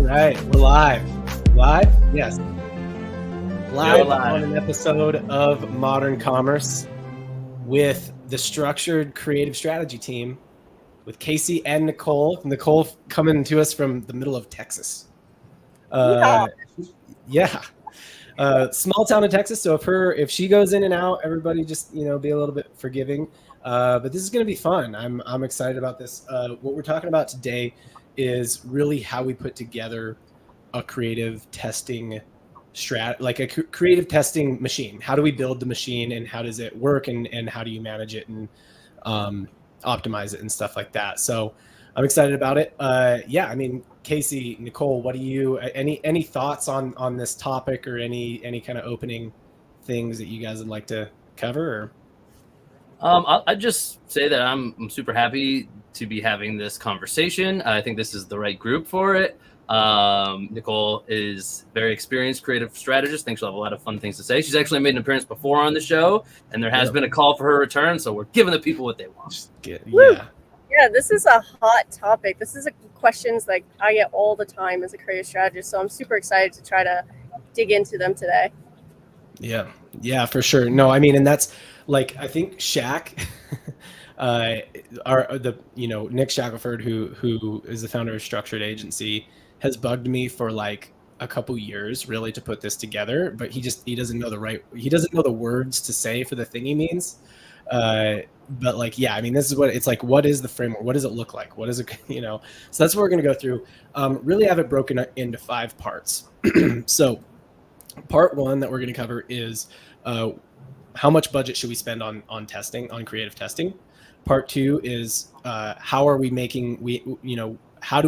right, we're live. Live? Yes. Live live. on an episode of Modern Commerce with the structured creative strategy team with Casey and Nicole. Nicole coming to us from the middle of Texas. Yeah. Small town in Texas. So if she goes in and out, everybody just, be a little bit forgiving. But this is going to be fun. I'm excited about this. What we're talking about today is really how we put together a creative testing like a creative testing machine. How do we build the machine and how does it work and how do you manage it and optimize it and stuff like that. So I'm excited about it. Yeah, I mean, Casey, Nicole, what do you, any thoughts on this topic or any kind of opening things that you guys would like to cover? Or? I'd just say that I'm super happy to be having this conversation. I think this is the right group for it. Nicole is very experienced creative strategist. I think she'll have a lot of fun things to say. She's actually made an appearance before on the show, and there has been a call for her return, so we're giving the people what they want. Yeah, this is a hot topic. This is questions like I get all the time as a creative strategist, so I'm super excited to try to dig into them today. Yeah, for sure. No, I mean, and that's like, I think Shaq, Nick Shackelford, who is the founder of Structured Agency, has bugged me for like a couple years really to put this together, but he doesn't know the words to say for the thing he means. But like, yeah, I mean, this is what it's like. What is the framework? What does it look like? What is it, so that's what we're going to go through. Really have it broken into 5 parts. So part 1 that we're going to cover is how much budget should we spend on testing, on creative testing. Part 2 is how do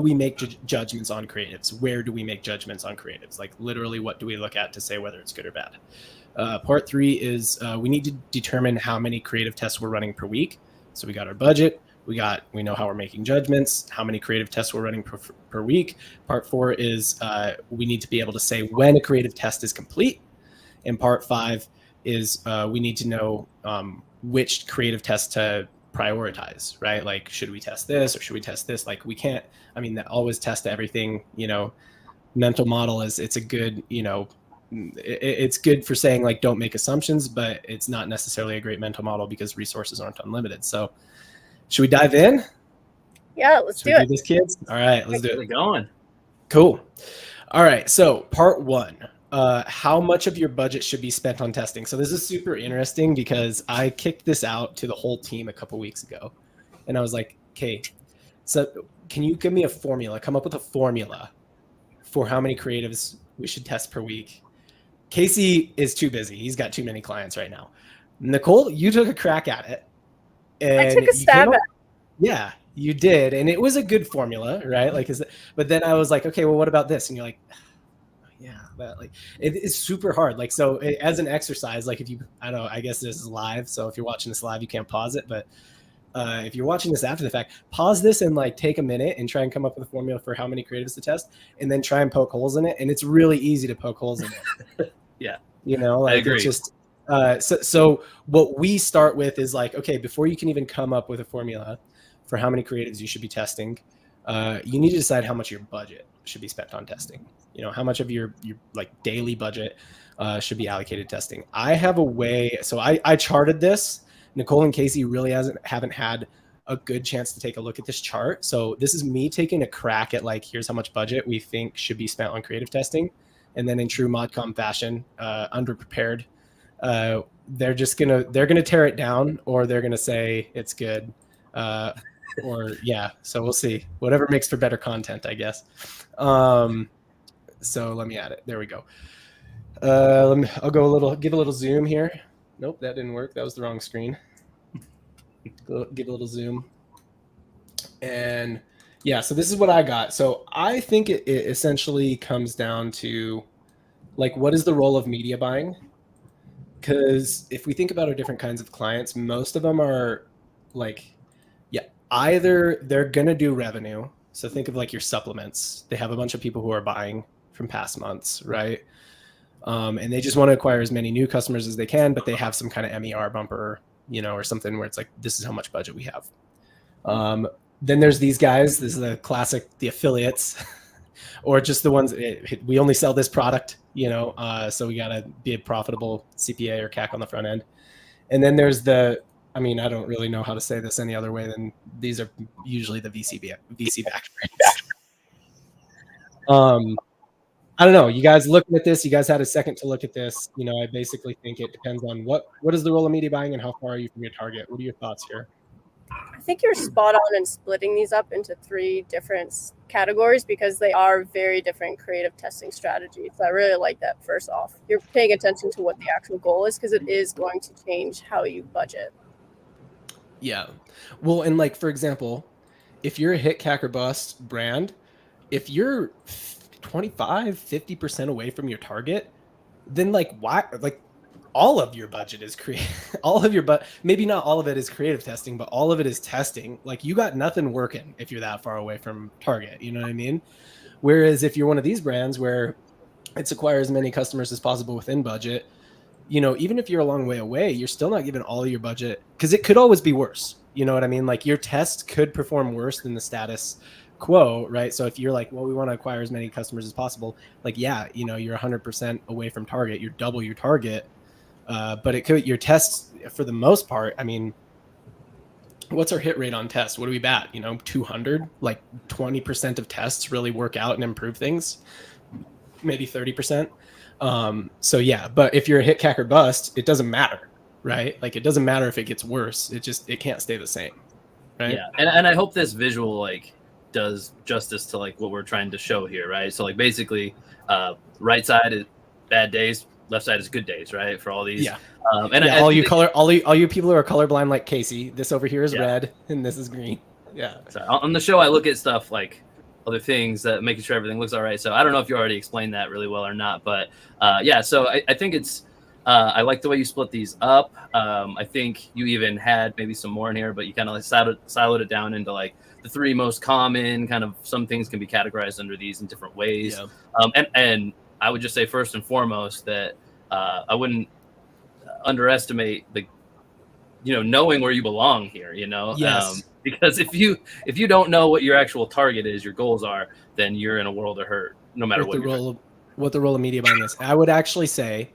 we make judgments on creatives? Where do we make judgments on creatives? Like literally, what do we look at to say whether it's good or bad? Part 3 is we need to determine how many creative tests we're running per week. So we got our budget, we know how we're making judgments, how many creative tests we're running per week. Part 4 is we need to be able to say when a creative test is complete. And part 5 is we need to know which creative test to prioritize, right? Like, should we test this or should we test this? Like, we can't, that always test everything, mental model it's a good, it's good for saying like, don't make assumptions, but it's not necessarily a great mental model because resources aren't unlimited. So should we dive in? Yeah, let's do it. Do this, kids? All right, let's do it. We're going. Cool. All right. So part 1, how much of your budget should be spent on testing? So this is super interesting because I kicked this out to the whole team a couple weeks ago. And I was like, okay, so can you give me a formula, come up with a formula for how many creatives we should test per week? Casey is too busy. He's got too many clients right now. Nicole, you took a crack at it. And I took a stab at it. Yeah, you did. And it was a good formula, right? But then I was like, okay, well, what about this? And you're like, yeah, but like it is super hard. Like, so as an exercise, like I guess this is live. So if you're watching this live, you can't pause it. But if you're watching this after the fact, pause this and like take a minute and try and come up with a formula for how many creatives to test and then try and poke holes in it. And it's really easy to poke holes in it. Yeah. Like, I agree. It's just, so what we start with is like, okay, before you can even come up with a formula for how many creatives you should be testing, you need to decide how much of your budget should be spent on testing. How much of your like daily budget should be allocated testing. I have a way, so I charted this. Nicole and Casey really haven't had a good chance to take a look at this chart. So this is me taking a crack at like, here's how much budget we think should be spent on creative testing. And then in true ModCom fashion, underprepared, they're gonna tear it down, or they're gonna say it's good, or yeah. So we'll see. Whatever makes for better content, I guess. So let me add it. There we go. I'll give a little zoom here. Nope, that didn't work. That was the wrong screen. Give a little zoom. And yeah, so this is what I got. So I think it essentially comes down to like, what is the role of media buying? Because if we think about our different kinds of clients, most of them are like, either they're going to do revenue. So think of like your supplements. They have a bunch of people who are buying from past months, right? And they just want to acquire as many new customers as they can, but they have some kind of MER bumper, or something where it's like, this is how much budget we have. Then there's these guys. This is the classic, the affiliates or just the ones we only sell this product, so we got to be a profitable CPA or CAC on the front end. And then there's I don't really know how to say this any other way than these are usually the VC backed brands. I don't know. You guys looking at this, you guys had a second to look at this. I basically think it depends on what is the role of media buying and how far are you from your target. What are your thoughts here? I think you're spot on in splitting these up into 3 different categories because they are very different creative testing strategies. So I really like that. First off, you're paying attention to what the actual goal is because it is going to change how you budget. Yeah. Well, and like, for example, if you're a hit, CAC, or bust brand, if you're 25-50% away from your target, then why all of your budget is maybe not all of it is creative testing, but all of it is testing. You got nothing working if you're that far away from target, you know what I mean? Whereas if you're one of these brands where it's acquire as many customers as possible within budget, even if you're a long way away, you're still not giving all of your budget because it could always be worse. You know what I mean? Your test could perform worse than the status quo, right? So if you're we want to acquire as many customers as possible, you're 100% away from target, you're double your target. But your tests, for the most part, what's our hit rate on tests? What do we bat? 200, 20% of tests really work out and improve things, maybe 30%. So yeah, but if you're a hit, CAC, or bust, it doesn't matter, right? It doesn't matter if it gets worse. It can't stay the same, right? Yeah, and I hope this visual does justice to what we're trying to show here, right? So basically, right side is bad days, left side is good days, right? For all these, all you people who are colorblind like Casey, this over here is red and this is green. Yeah. So on the show, I look at stuff like other things that making sure everything looks all right. So I don't know if you already explained that really well or not, but so I think it's I like the way you split these up. I think you even had maybe some more in here, but you kind of siloed it down into the 3 most common kind of. Some things can be categorized under these in different ways. Yeah. And I would just say first and foremost that I wouldn't underestimate knowing where you belong here. Yes. Because if you don't know what your actual target is, your goals are, then you're in a world of hurt. No matter what the role of media buying is. I would actually say,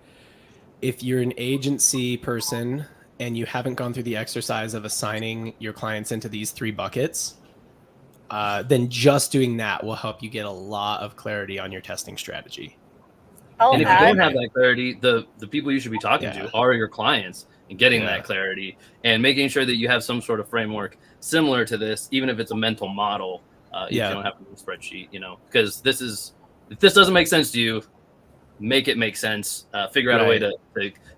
if you're an agency person and you haven't gone through the exercise of assigning your clients into these 3 buckets, then just doing that will help you get a lot of clarity on your testing strategy. And if you don't have that clarity, the people you should be talking to are your clients, and getting that clarity and making sure that you have some sort of framework similar to this, even if it's a mental model. You don't have to do a spreadsheet, because if this doesn't make sense to you, make it make sense. Figure out a way to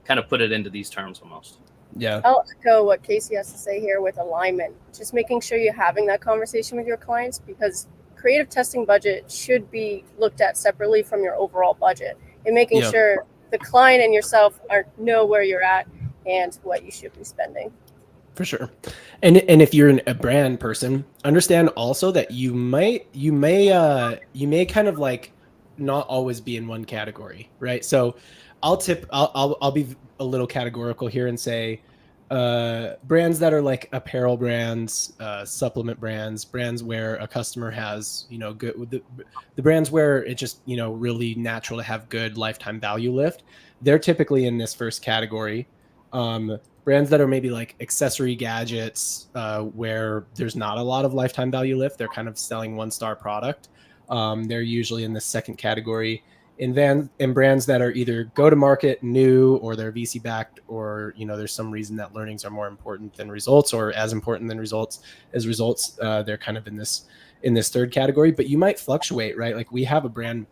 kind of put it into these terms almost. Yeah. I'll echo what Casey has to say here with alignment. Just making sure you're having that conversation with your clients, because creative testing budget should be looked at separately from your overall budget, and making sure the client and yourself know where you're at and what you should be spending. For sure. And if you're a brand person, understand also that you may kind of not always be in one category, right? So I'll be a little categorical here and say brands that are apparel brands, supplement brands where a customer has good, the brands where it just really natural to have good lifetime value lift, they're typically in this first category. Brands that are maybe accessory gadgets, where there's not a lot of lifetime value lift, they're kind of selling 1-star product, they're usually in the second category. And brands that are either go to market new, or they're VC backed, or there's some reason that learnings are more important than results, or as important than results as results, they're kind of in this third category. But you might fluctuate, right? We have a brand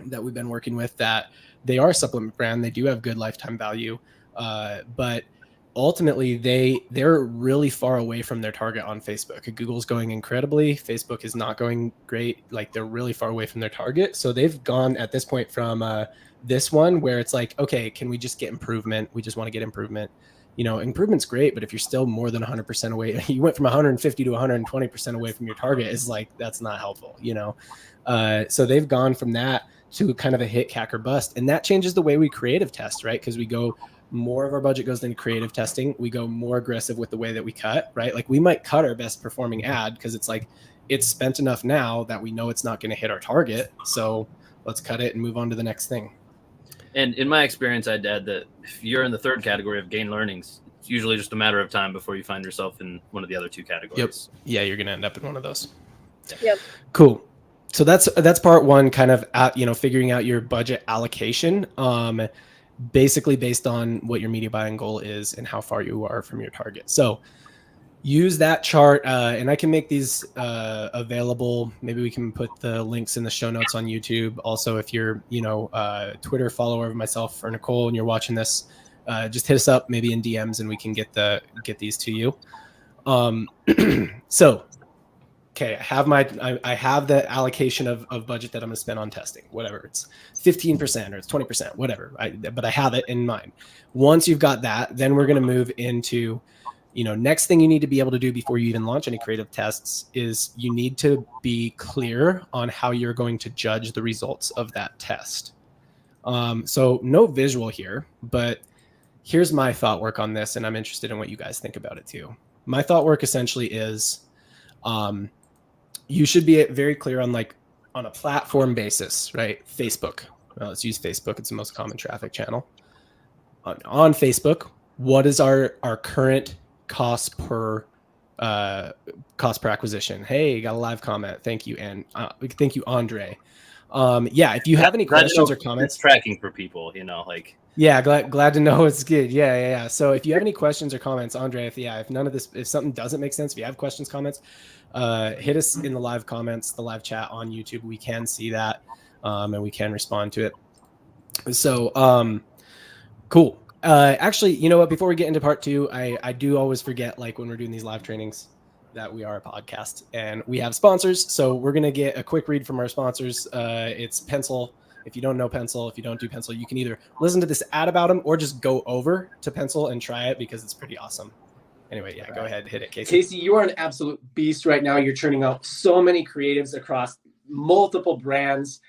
that we've been working with that they are a supplement brand, they do have good lifetime value, but ultimately they're really far away from their target on Facebook. Google's going incredibly, Facebook is not going great. They're really far away from their target. So they've gone at this point from this one where it's okay, can we just get improvement? We just want to get improvement. Improvement's great, but if you're still more than 100% away, you went from 150 to 120% away from your target, is that's not helpful, so they've gone from that to kind of a hit, CAC, or bust. And that changes the way we creative test, right? Because we go, more of our budget goes into creative testing. We go more aggressive with the way that we cut, right? We might cut our best performing ad because it's it's spent enough now that we know it's not going to hit our target. So let's cut it and move on to the next thing. And in my experience, I'd add that if you're in the third category of gain learnings, it's usually just a matter of time before you find yourself in one of the other two categories. Yep. Yeah, you're going to end up in one of those. Yep. Cool. So that's part one, kind of figuring out your budget allocation, basically based on what your media buying goal is and how far you are from your target. So use that chart, and I can make these available. Maybe we can put the links in the show notes on YouTube. Also, if you're Twitter follower of myself or Nicole and you're watching this, just hit us up maybe in DMs and we can get these to you. So okay, I have the allocation of budget that I'm going to spend on testing, whatever. It's 15% or it's 20%, whatever. But I have it in mind. Once you've got that, then we're going to move into, next thing you need to be able to do before you even launch any creative tests is you need to be clear on how you're going to judge the results of that test. So no visual here, but here's my thought work on this, and I'm interested in what you guys think about it too. My thought work essentially is, you should be very clear on a platform basis, right? Facebook. Well, let's use Facebook. It's the most common traffic channel. On Facebook, what is our current cost per acquisition? Hey, got a live comment. Thank you, and thank you, Andre. If you have any questions or comments, tracking for people, Yeah, glad to know it's good. Yeah. So if you have any questions or comments, Andre, if something doesn't make sense, if you have questions, comments, hit us in the live comments, the live chat on YouTube. We can see that, and we can respond to it. So, cool. Actually, you know what? Before we get into part two, I do always forget, when we're doing these live trainings, that we are a podcast and we have sponsors. So we're going to get a quick read from our sponsors. It's Pencil. If you don't know Pencil, if you don't do Pencil, you can either listen to this ad about them or just go over to Pencil and try it because it's pretty awesome. Anyway, yeah, go ahead, hit it, Casey. Casey, you are an absolute beast right now. You're churning out so many creatives across multiple brands.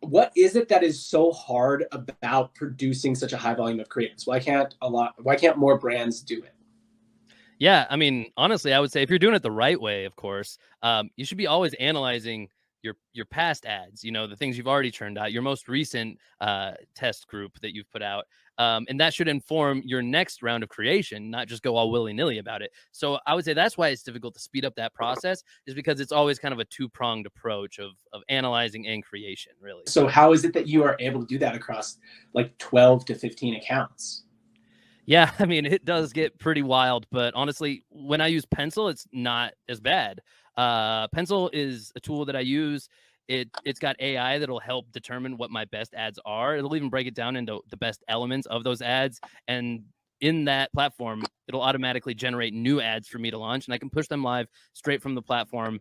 What is it that is so hard about producing such a high volume of creatives? Why can't more brands do it? Yeah, I mean, honestly, I would say if you're doing it the right way, of course, you should be always analyzing your past ads, the things you've already churned out, your most recent test group that you've put out. And that should inform your next round of creation, not just go all willy-nilly about it. So I would say that's why it's difficult to speed up that process, is because it's always kind of a two-pronged approach of analyzing and creation, really. So how is it that you are able to do that across 12 to 15 accounts? Yeah, I mean, it does get pretty wild, but honestly, when I use Pencil, it's not as bad. Pencil is a tool that I use. It's got AI that'll help determine what my best ads are. It'll even break it down into the best elements of those ads. And in that platform, it'll automatically generate new ads for me to launch, and I can push them live straight from the platform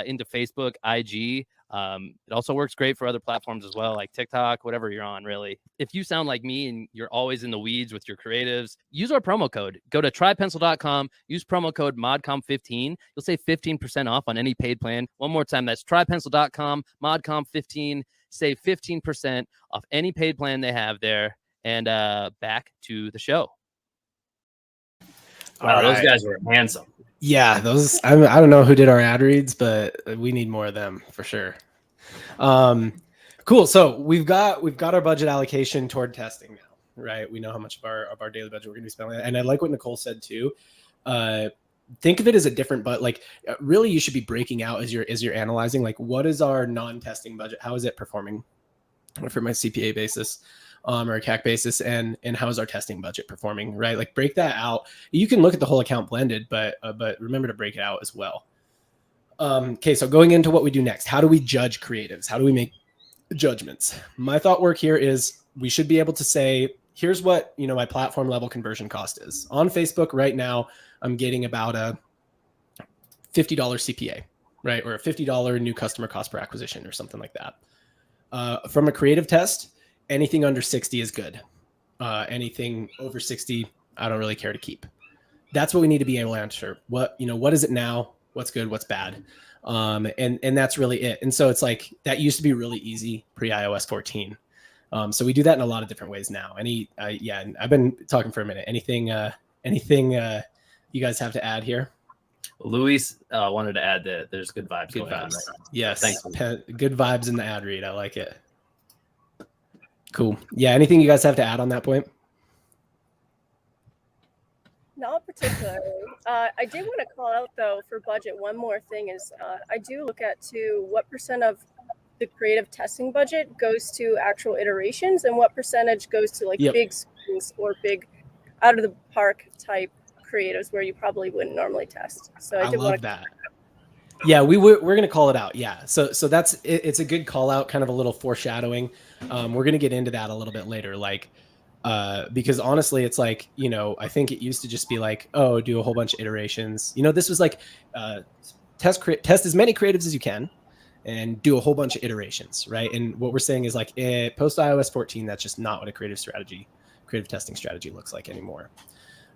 into Facebook, IG. It also works great for other platforms as well, like TikTok, whatever you're on, really. If you sound like me and you're always in the weeds with your creatives, use our promo code. Go to trypencil.com, use promo code ModCom15. You'll save 15% off on any paid plan. One more time, that's trypencil.com, ModCom15. Save 15% off any paid plan they have there. And back to the show. Wow, those guys were handsome. Yeah, those I don't know who did our ad reads, but we need more of them for sure. Cool. So we've got our budget allocation toward testing now, right? We know how much of our daily budget we're going to be spending, and I like what Nicole said too. Think of it as a different, but really you should be breaking out as you're analyzing, what is our non-testing budget? How is it performing from a CPA basis? Or a CAC basis, and how is our testing budget performing, right? Break that out. You can look at the whole account blended, but remember to break it out as well. Okay, so going into what we do next, how do we judge creatives? How do we make judgments? My thought work here is we should be able to say, here's what my platform level conversion cost is. On Facebook right now, I'm getting about a $50 CPA, right? Or a $50 new customer cost per acquisition or something like that. From a creative test, anything under 60 is good. Anything over 60, I don't really care to keep. That's what we need to be able to answer. What is it now? What's good? What's bad? And that's really it. And so it's that used to be really easy pre-iOS 14. So we do that in a lot of different ways now. And I've been talking for a minute. Anything you guys have to add here? Luis wanted to add that there's good vibes Good going on vibes. right now. Yes. Thanks. Good vibes in the ad read. I like it. Cool. Yeah. Anything you guys have to add on that point? Not particularly. I did want to call out though for budget. One more thing is I do look at too what % of the creative testing budget goes to actual iterations and what percentage goes to like big swings or big out of the park type creatives where you probably wouldn't normally test. So I did love that. Yeah, we're going to call it out. Yeah. So that's it's a good call out, kind of a little foreshadowing. We're going to get into that a little bit later. Like, because honestly, it's like, you know, I think it used to just be like, oh, do a whole bunch of iterations. You know, this was like test as many creatives as you can and do a whole bunch of iterations, right? And what we're saying is like post iOS 14, that's just not what a creative testing strategy looks like anymore.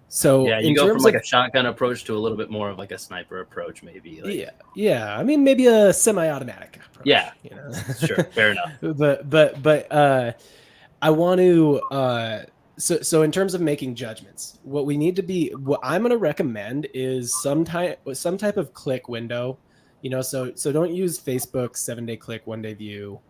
So yeah, you go from like a shotgun approach to a little bit more of like a sniper approach, maybe. Like, yeah. I mean, maybe a semi-automatic approach. Yeah, you know? Sure, fair enough. But I want to. So in terms of making judgments, what I'm going to recommend is some type of click window. You know, so don't use Facebook 7-day click, 1-day view.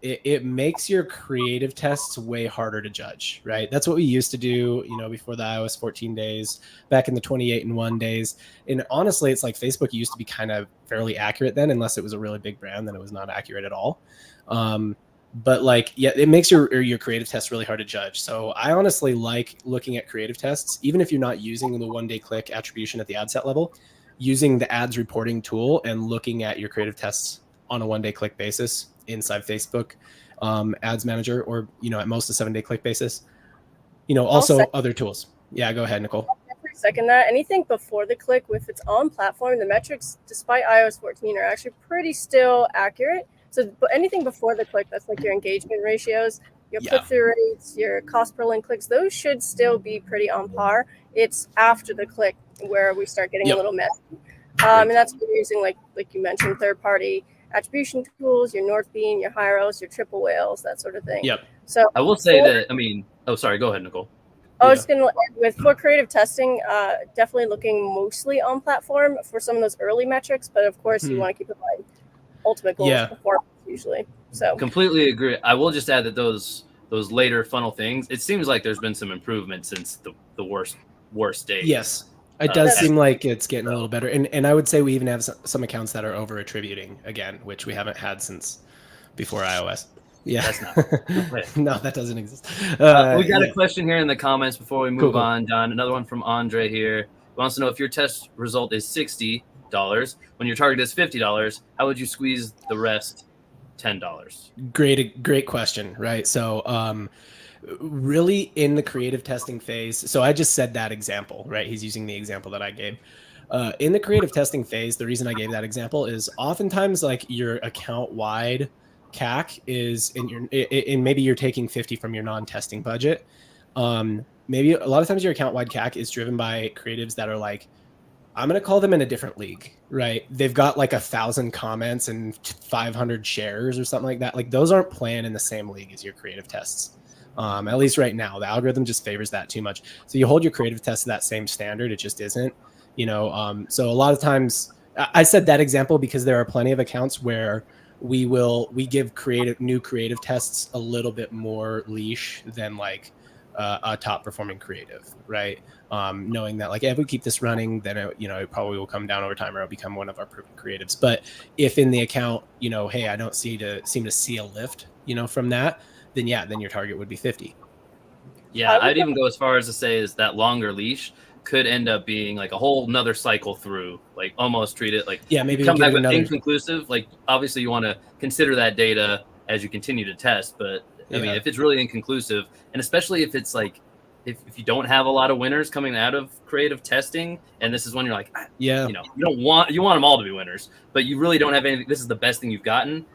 It makes your creative tests way harder to judge, right? That's what we used to do, you know, before the iOS 14 days, back in the 28-1 days. And honestly, it's like Facebook used to be kind of fairly accurate then, unless it was a really big brand, then it was not accurate at all. But like, yeah, it makes your creative tests really hard to judge. So I honestly like looking at creative tests, even if you're not using the 1-day click attribution at the ad set level, using the ads reporting tool and looking at your creative tests on a 1-day click basis inside Facebook ads manager, or, you know, at most a 7-day click basis, you know, also other tools. Yeah, go ahead, Nicole. Second that. Anything before the click, if it's on platform, the metrics, despite iOS 14, are actually pretty still accurate. So but anything before the click, that's like your engagement ratios, your click-through rates, your cost per link clicks, those should still be pretty on par. It's after the click where we start getting a little messy. And that's what we're using, like you mentioned, third-party attribution tools, your Northbeam, your Hyros, your triple whales, that sort of thing. Yep. So I will say that, I mean, oh, sorry, go ahead, Nicole. I was going to, for creative testing, definitely looking mostly on platform for some of those early metrics, but of course you want to keep in mind ultimate goals performance usually. So completely agree. I will just add that those later funnel things, it seems like there's been some improvement since the worst days. Yes. It does seem like it's getting a little better. And I would say we even have some accounts that are over attributing again, which we haven't had since before iOS. Yeah. That's not. No, that doesn't exist. We got a question here in the comments before we move on, Don. Another one from Andre here. He wants to know, if your test result is $60, when your target is $50, how would you squeeze the rest $10? Great question, right? So really in the creative testing phase, so I just said that example, right? He's using the example that I gave. In the creative testing phase, the reason I gave that example is oftentimes like your account wide CAC is in maybe you're taking 50 from your non-testing budget. Maybe a lot of times your account wide CAC is driven by creatives that are like, I'm going to call them in a different league, right? They've got like 1,000 comments and 500 shares or something like that. Like those aren't playing in the same league as your creative tests. At least right now, the algorithm just favors that too much. So you hold your creative test to that same standard. It just isn't, you know? So a lot of times I said that example because there are plenty of accounts where we give new creative tests a little bit more leash than like a top performing creative, right? Knowing that like, if we keep this running, then it probably will come down over time, or it'll become one of our proven creatives. But if in the account, you know, hey, I don't seem to see a lift, you know, from that, then your target would be 50. Yeah, I'd even go as far as to say is that longer leash could end up being like a whole nother cycle through, like almost treat it like, maybe come back with inconclusive. Like obviously you want to consider that data as you continue to test, but I mean, if it's really inconclusive, and especially if it's like, if you don't have a lot of winners coming out of creative testing, and this is when you're like, you know, you want them all to be winners, but you really don't have anything. This is the best thing you've gotten.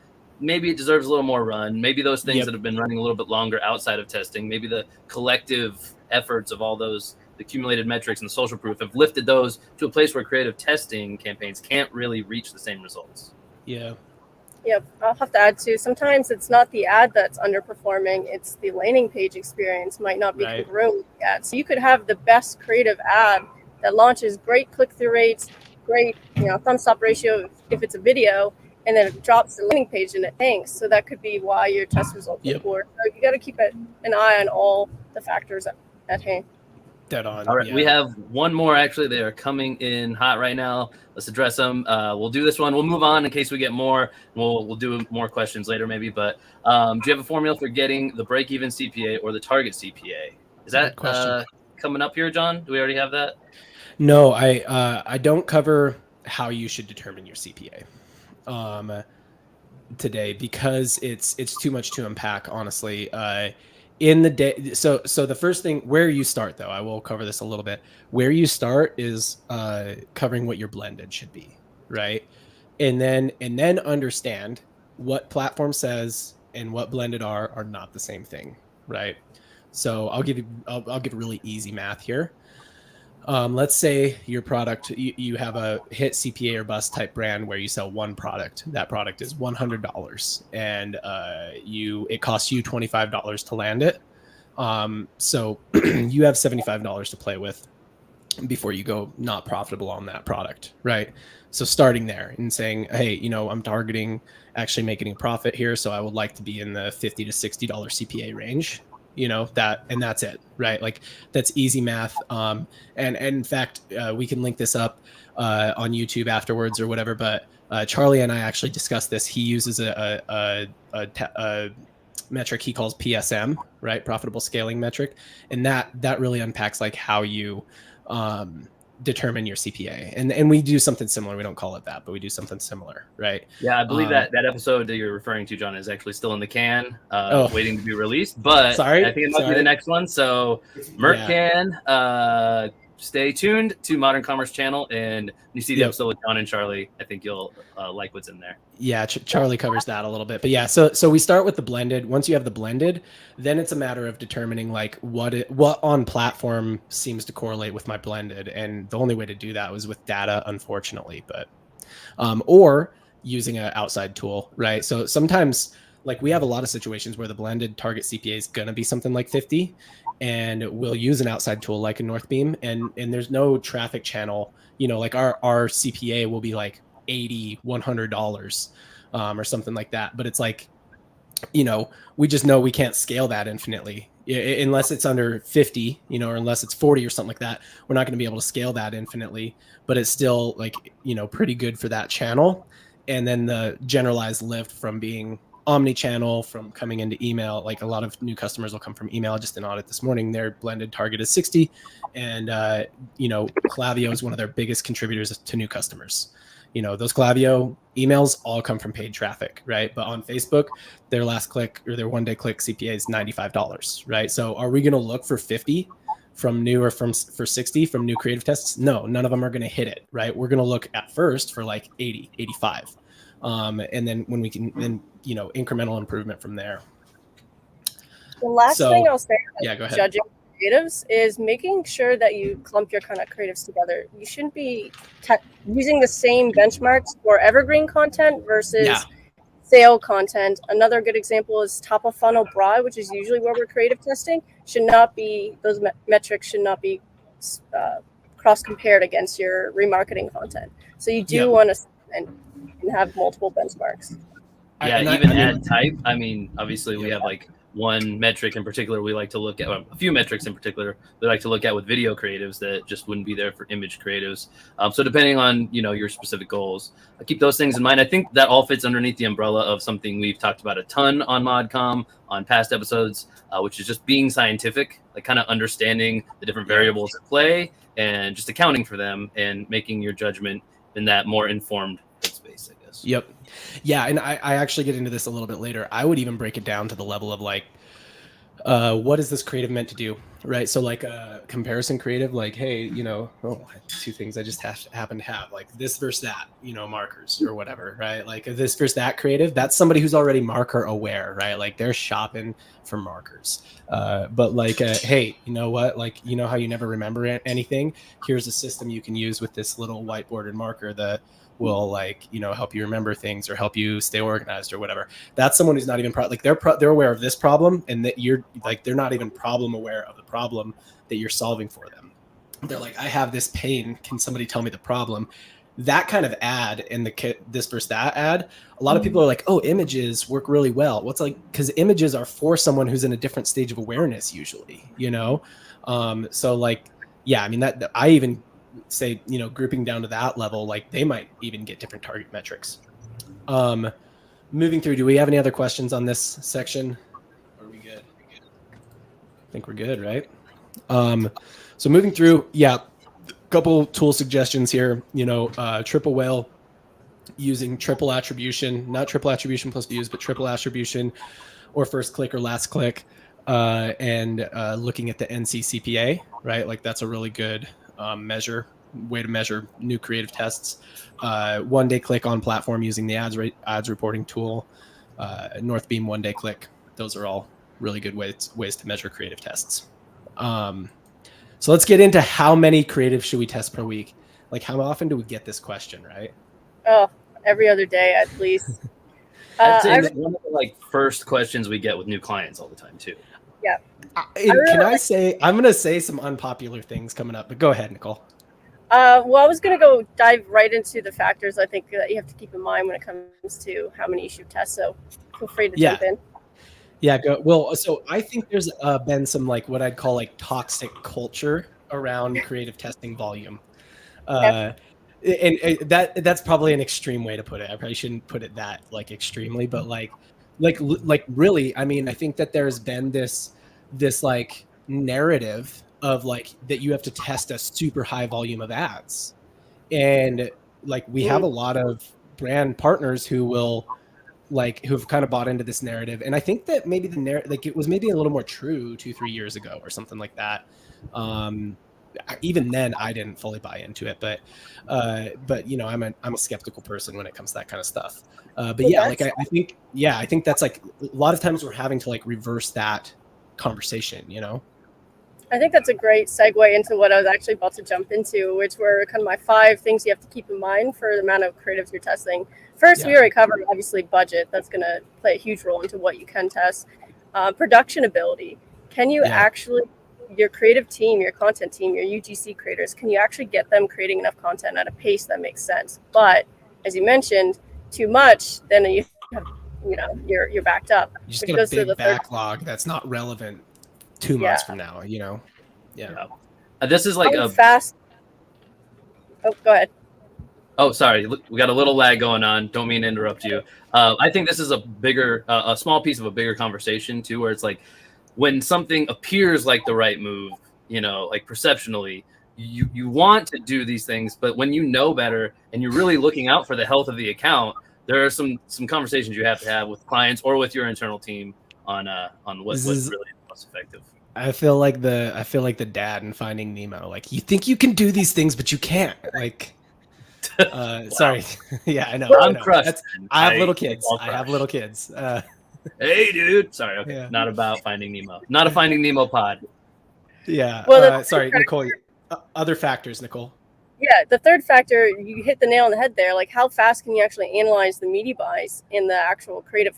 Maybe it deserves a little more run. Maybe those things that have been running a little bit longer outside of testing, maybe the collective efforts of all those accumulated metrics and the social proof have lifted those to a place where creative testing campaigns can't really reach the same results. Yeah. Yep, I'll have to add too. Sometimes it's not the ad that's underperforming; it's the landing page experience might not be congruent with the ad. So you could have the best creative ad that launches great click-through rates, great, thumbs up ratio if it's a video, and then it drops the landing page and it tanks. So that could be why your test results are poor. So you got to keep an eye on all the factors at hand. Dead on. All right, we have one more. Actually, they are coming in hot right now. Let's address them. We'll do this one. We'll move on in case we get more. We'll do more questions later, maybe. But do you have a formula for getting the break-even CPA or the target CPA? Is that coming up here, John? Do we already have that? No, I don't cover how you should determine your CPA today because it's too much to unpack, honestly. In the day, so the first thing, where you start, though, I will cover this a little bit. Where you start is covering what your blended should be, right? And then understand what platform says and what blended are not the same thing, right? So I'll give really easy math here. Let's say your product, you have a hit CPA or bust type brand where you sell one product. That product is $100 and it costs you $25 to land it. So you have $75 to play with before you go not profitable on that product, right? So starting there and saying, hey, I'm targeting actually making a profit here. So I would like to be in the $50 to $60 CPA range. That's it, right? Like that's easy math. And in fact, we can link this up on YouTube afterwards or whatever. But Charlie and I actually discussed this. He uses a metric he calls PSM, right? Profitable scaling metric, and that really unpacks like how you determine your CPA. And we do something similar. We don't call it that, but we do something similar, right? Yeah, I believe that episode that you're referring to, John, is actually still in the can, waiting to be released. But I think it might be the next one. So Merc stay tuned to Modern Commerce channel, and when you see the episode with John and Charlie, I think you'll like what's in there. Yeah, Charlie covers that a little bit. But yeah, so we start with the blended. Once you have the blended, then it's a matter of determining like what on platform seems to correlate with my blended. And the only way to do that was with data, unfortunately, but or using an outside tool, right? So sometimes like we have a lot of situations where the blended target CPA is going to be something like 50, and we'll use an outside tool like a Northbeam, and there's no traffic channel, like our CPA will be like $80, $100 or something like that. But it's like, we just know we can't scale that infinitely unless it's under 50, or unless it's 40 or something like that. We're not going to be able to scale that infinitely, but it's still like, pretty good for that channel. And then the generalized lift from being omni-channel, from coming into email, like a lot of new customers will come from email. Just an audit this morning, their blended target is 60, and Klaviyo is one of their biggest contributors to new customers. Those Klaviyo emails all come from paid traffic, right? But on Facebook, their last click or their one-day click CPA is $95, right? So are we going to look for 50 from new or for 60 from new creative tests? No, none of them are going to hit it, right? We're going to look at first for like 80, 85. And then when we can, then, incremental improvement from there. The last thing I'll say go ahead. Judging creatives is making sure that you clump your kind of creatives together. You shouldn't be using the same benchmarks for evergreen content versus sale content. Another good example is top of funnel broad, which is usually where we're creative testing. Those metrics should not be cross compared against your remarketing content. So you do want to and have multiple benchmarks. Yeah, even ad type. I mean, obviously we have like one metric in particular we like to look at, a few metrics in particular we like to look at with video creatives that just wouldn't be there for image creatives. So depending on, your specific goals, keep those things in mind. I think that all fits underneath the umbrella of something we've talked about a ton on ModCom on past episodes, which is just being scientific, like kind of understanding the different variables at play and just accounting for them and making your judgment in that more informed headspace, I guess. Yep. Yeah. And I actually get into this a little bit later. I would even break it down to the level of like, what is this creative meant to do? Right. So like a comparison creative, like, hey, two things I just happen to have, like this versus that, markers or whatever, right? Like this versus that creative, that's somebody who's already marker aware, right? Like they're shopping for markers. But like, hey, you know what? Like, how you never remember anything? Here's a system you can use with this little whiteboarded marker that will like, help you remember things or help you stay organized or whatever. That's someone who's not even they're aware of this problem, and that you're like, they're not even problem aware of the problem that you're solving for them. They're like, I have this pain. Can somebody tell me the problem? that kind of ad and the this versus that ad, a lot of people are like, oh, images work really well. What's like, because images are for someone who's in a different stage of awareness usually, you know? So like, yeah, I mean, that I even say, you know, grouping down to that level, like they might even get different target metrics. Moving through, do we have any other questions on this section? Are we good? I think we're good, right? So moving through, yeah, couple tool suggestions here, you know, triple whale using triple attribution, not triple attribution plus views, but triple attribution or first click or last click, and looking at the NCCPA, right? Like that's a really good way to measure new creative tests. 1 day click on platform using the ads reporting tool, Northbeam 1 day click. Those are all really good ways to measure creative tests. So let's get into how many creatives should we test per week? Like how often do we get this question, right? Oh, every other day at least. I'd say it's one of the like first questions we get with new clients all the time too. Yeah. I'm going to say some unpopular things coming up, but go ahead, Nicole. Well, I was going to dive right into the factors I think that you have to keep in mind when it comes to how many you should test. So feel free to jump in. Yeah, go. Well, so I think there's been some like what I'd call like toxic culture around creative testing volume. And that's probably an extreme way to put it. I probably shouldn't put it that like extremely, but like really, I mean, I think that there's been this like narrative of like that you have to test a super high volume of ads. And like we have a lot of brand partners who will like who've kind of bought into this narrative. And I think that maybe the narrative, like it was maybe a little more true 2-3 years ago or something like that. Even then I didn't fully buy into it, but you know, I'm a skeptical person when it comes to that kind of stuff. But yeah, like I think that's like a lot of times we're having to like reverse that conversation, you know? I think that's a great segue into what I was actually about to jump into, which were kind of my 5 things you have to keep in mind for the amount of creatives you're testing. First, we already covered, obviously, budget. That's going to play a huge role into what you can test. Production ability. Can you actually, your creative team, your content team, your UGC creators, can you actually get them creating enough content at a pace that makes sense? But as you mentioned, too much, then you have, you know, you're backed up. You just get a big backlog that's not relevant 2 months from now, you know? Yeah. This is like fast. Oh, go ahead. Oh, sorry. We got a little lag going on. Don't mean to interrupt you. I think this is a small piece of a bigger conversation too, where it's like when something appears like the right move, you know, like perceptionally, you want to do these things, but when you know better and you're really looking out for the health of the account, there are some conversations you have to have with clients or with your internal team on what's really most effective. I feel like the dad in Finding Nemo. Like you think you can do these things, but you can't. Like, sorry. Yeah, I know. I'm crushed. I have little kids. I have little kids. Hey, dude. Sorry. Okay. Yeah. Not about Finding Nemo. Not a Finding Nemo pod. Yeah. Well, sorry, Nicole. Other factors, Nicole. Yeah, the third factor, you hit the nail on the head there. Like, how fast can you actually analyze the media buys in the actual creative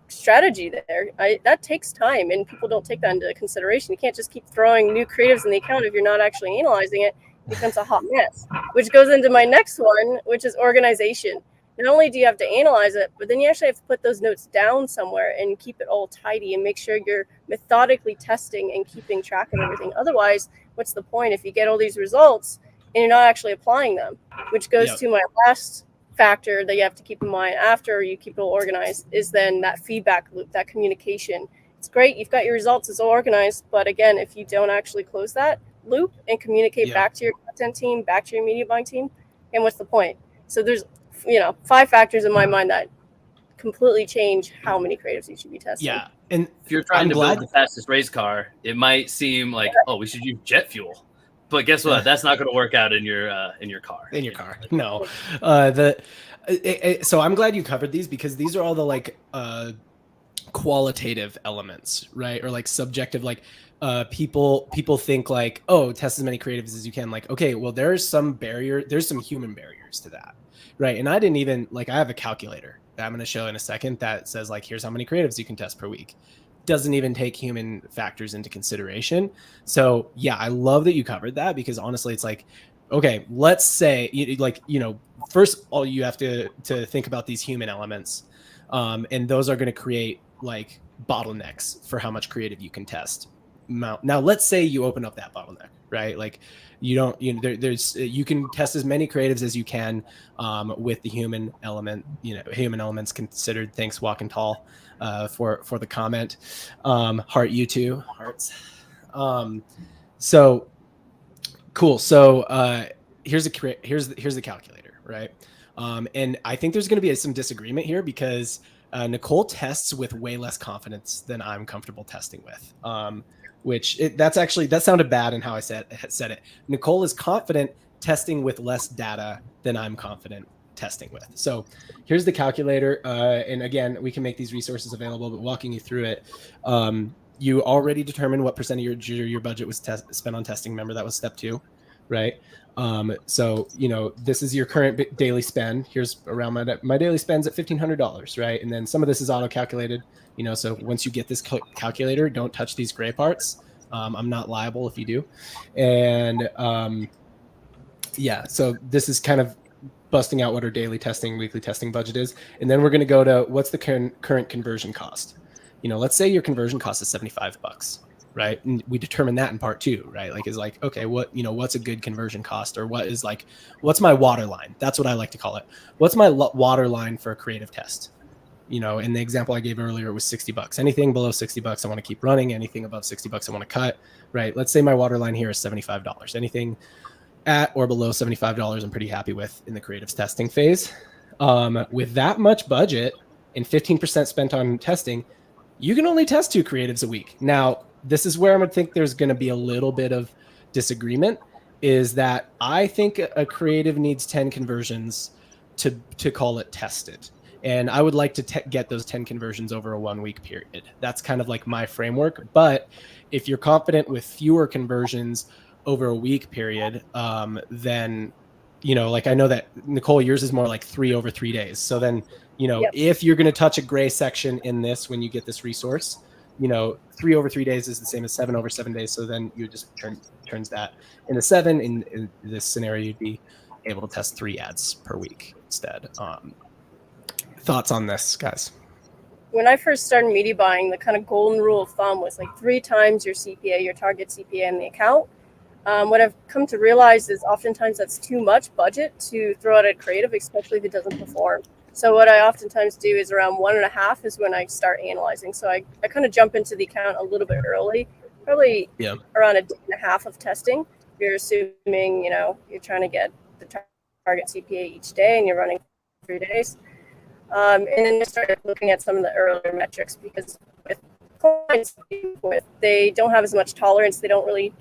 strategy there? That takes time, and people don't take that into consideration. You can't just keep throwing new creatives in the account if you're not actually analyzing it. It becomes a hot mess, which goes into my next one, which is organization. Not only do you have to analyze it, but then you actually have to put those notes down somewhere and keep it all tidy and make sure you're methodically testing and keeping track of everything. Otherwise, what's the point if you get all these results and you're not actually applying them? Which goes to my last factor that you have to keep in mind after you keep it all organized is then that feedback loop, that communication. It's great, you've got your results, it's all organized, but again, if you don't actually close that loop and communicate back to your content team, back to your media buying team, and what's the point? So there's 5 factors in my mind that completely change how many creatives you should be testing. Yeah, and if you're trying to build the fastest race car, it might seem like we should use jet fuel. But guess what? That's not going to work out in your car. In your car, no. So I'm glad you covered these because these are all the like qualitative elements, right? Or like subjective, like people think like, oh, test as many creatives as you can. Like, okay, well, there's some human barriers to that, right? And I didn't even like I have a calculator that I'm going to show in a second that says like, here's how many creatives you can test per week. Doesn't even take human factors into consideration. So yeah, I love that you covered that because honestly, it's like okay, let's say first all you have to think about these human elements, and those are going to create like bottlenecks for how much creative you can test. Now let's say you open up that bottleneck, right? Like you don't, you can test as many creatives as you can with the human element. Human elements considered. Thanks, Walking Tall, for the comment. Heart you too, hearts. So cool. So here's the calculator, right? And I think there's going to be some disagreement here because Nicole tests with way less confidence than I'm comfortable testing with. That sounded bad in how I said it. Nicole is confident testing with less data than I'm confident testing with. So here's the calculator. And again, we can make these resources available, but walking you through it, you already determined what percent of your budget was spent on testing. Remember, that was step 2, right? So, this is your current daily spend. Here's around my daily spend's at $1,500, right? And then some of this is auto calculated, so once you get this calculator, don't touch these gray parts. I'm not liable if you do. And so this is kind of busting out what our daily testing, weekly testing budget is. And then we're going to go to what's the current conversion cost. Let's say your conversion cost is $75, right? And we determine that in part 2, right? Like, is like, okay, what's a good conversion cost, or what's my water line? That's what I like to call it. What's my water line for a creative test? In the example I gave earlier, it was $60. Anything below $60, I want to keep running. Anything above $60, I want to cut, right? Let's say my water line here is $75. Anything at or below $75, I'm pretty happy with in the creatives testing phase. With that much budget and 15% spent on testing, you can only test 2 creatives a week. Now, this is where I'm going to think there's going to be a little bit of disagreement, is that I think a creative needs 10 conversions to call it tested. And I would like to get those 10 conversions over a 1-week period. That's kind of like my framework. But if you're confident with fewer conversions over a week period, then, like I know that Nicole, yours is more like 3 over 3 days. So then, Yep. if you're going to touch a gray section in this, when you get this resource, 3 over 3 days is the same as 7 over 7 days. So then you just turns that into 7. In this scenario, you'd be able to test 3 ads per week instead. Thoughts on this, guys? When I first started media buying, the kind of golden rule of thumb was like 3 times your CPA, your target CPA in the account. What I've come to realize is oftentimes that's too much budget to throw out at creative, especially if it doesn't perform. So what I oftentimes do is around 1.5 is when I start analyzing. So I kind of jump into the account a little bit early, probably around 1.5 days of testing. You're assuming, you're trying to get the target CPA each day and you're running 3 days. And then you start looking at some of the earlier metrics, because with clients, they don't have as much tolerance. They don't really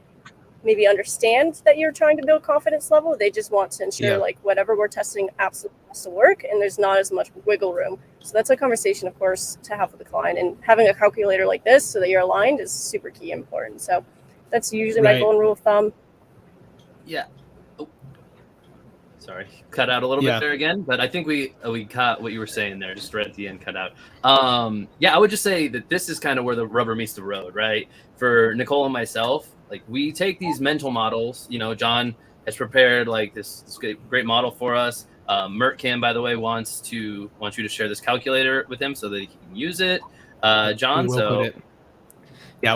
maybe understand that you're trying to build confidence level. They just want to ensure like whatever we're testing absolutely has to work, and there's not as much wiggle room. So that's a conversation, of course, to have with the client, and having a calculator like this so that you're aligned is super key important. So that's usually my golden rule of thumb. Yeah. Oh. Sorry, cut out a little bit there again, but I think we caught what you were saying there, just right at the end, cut out. I would just say that this is kind of where the rubber meets the road, right? For Nicole and myself, like, we take these mental models. John has prepared like this great model for us. ModCom, by the way, wants you to share this calculator with him so that he can use it. John, we'll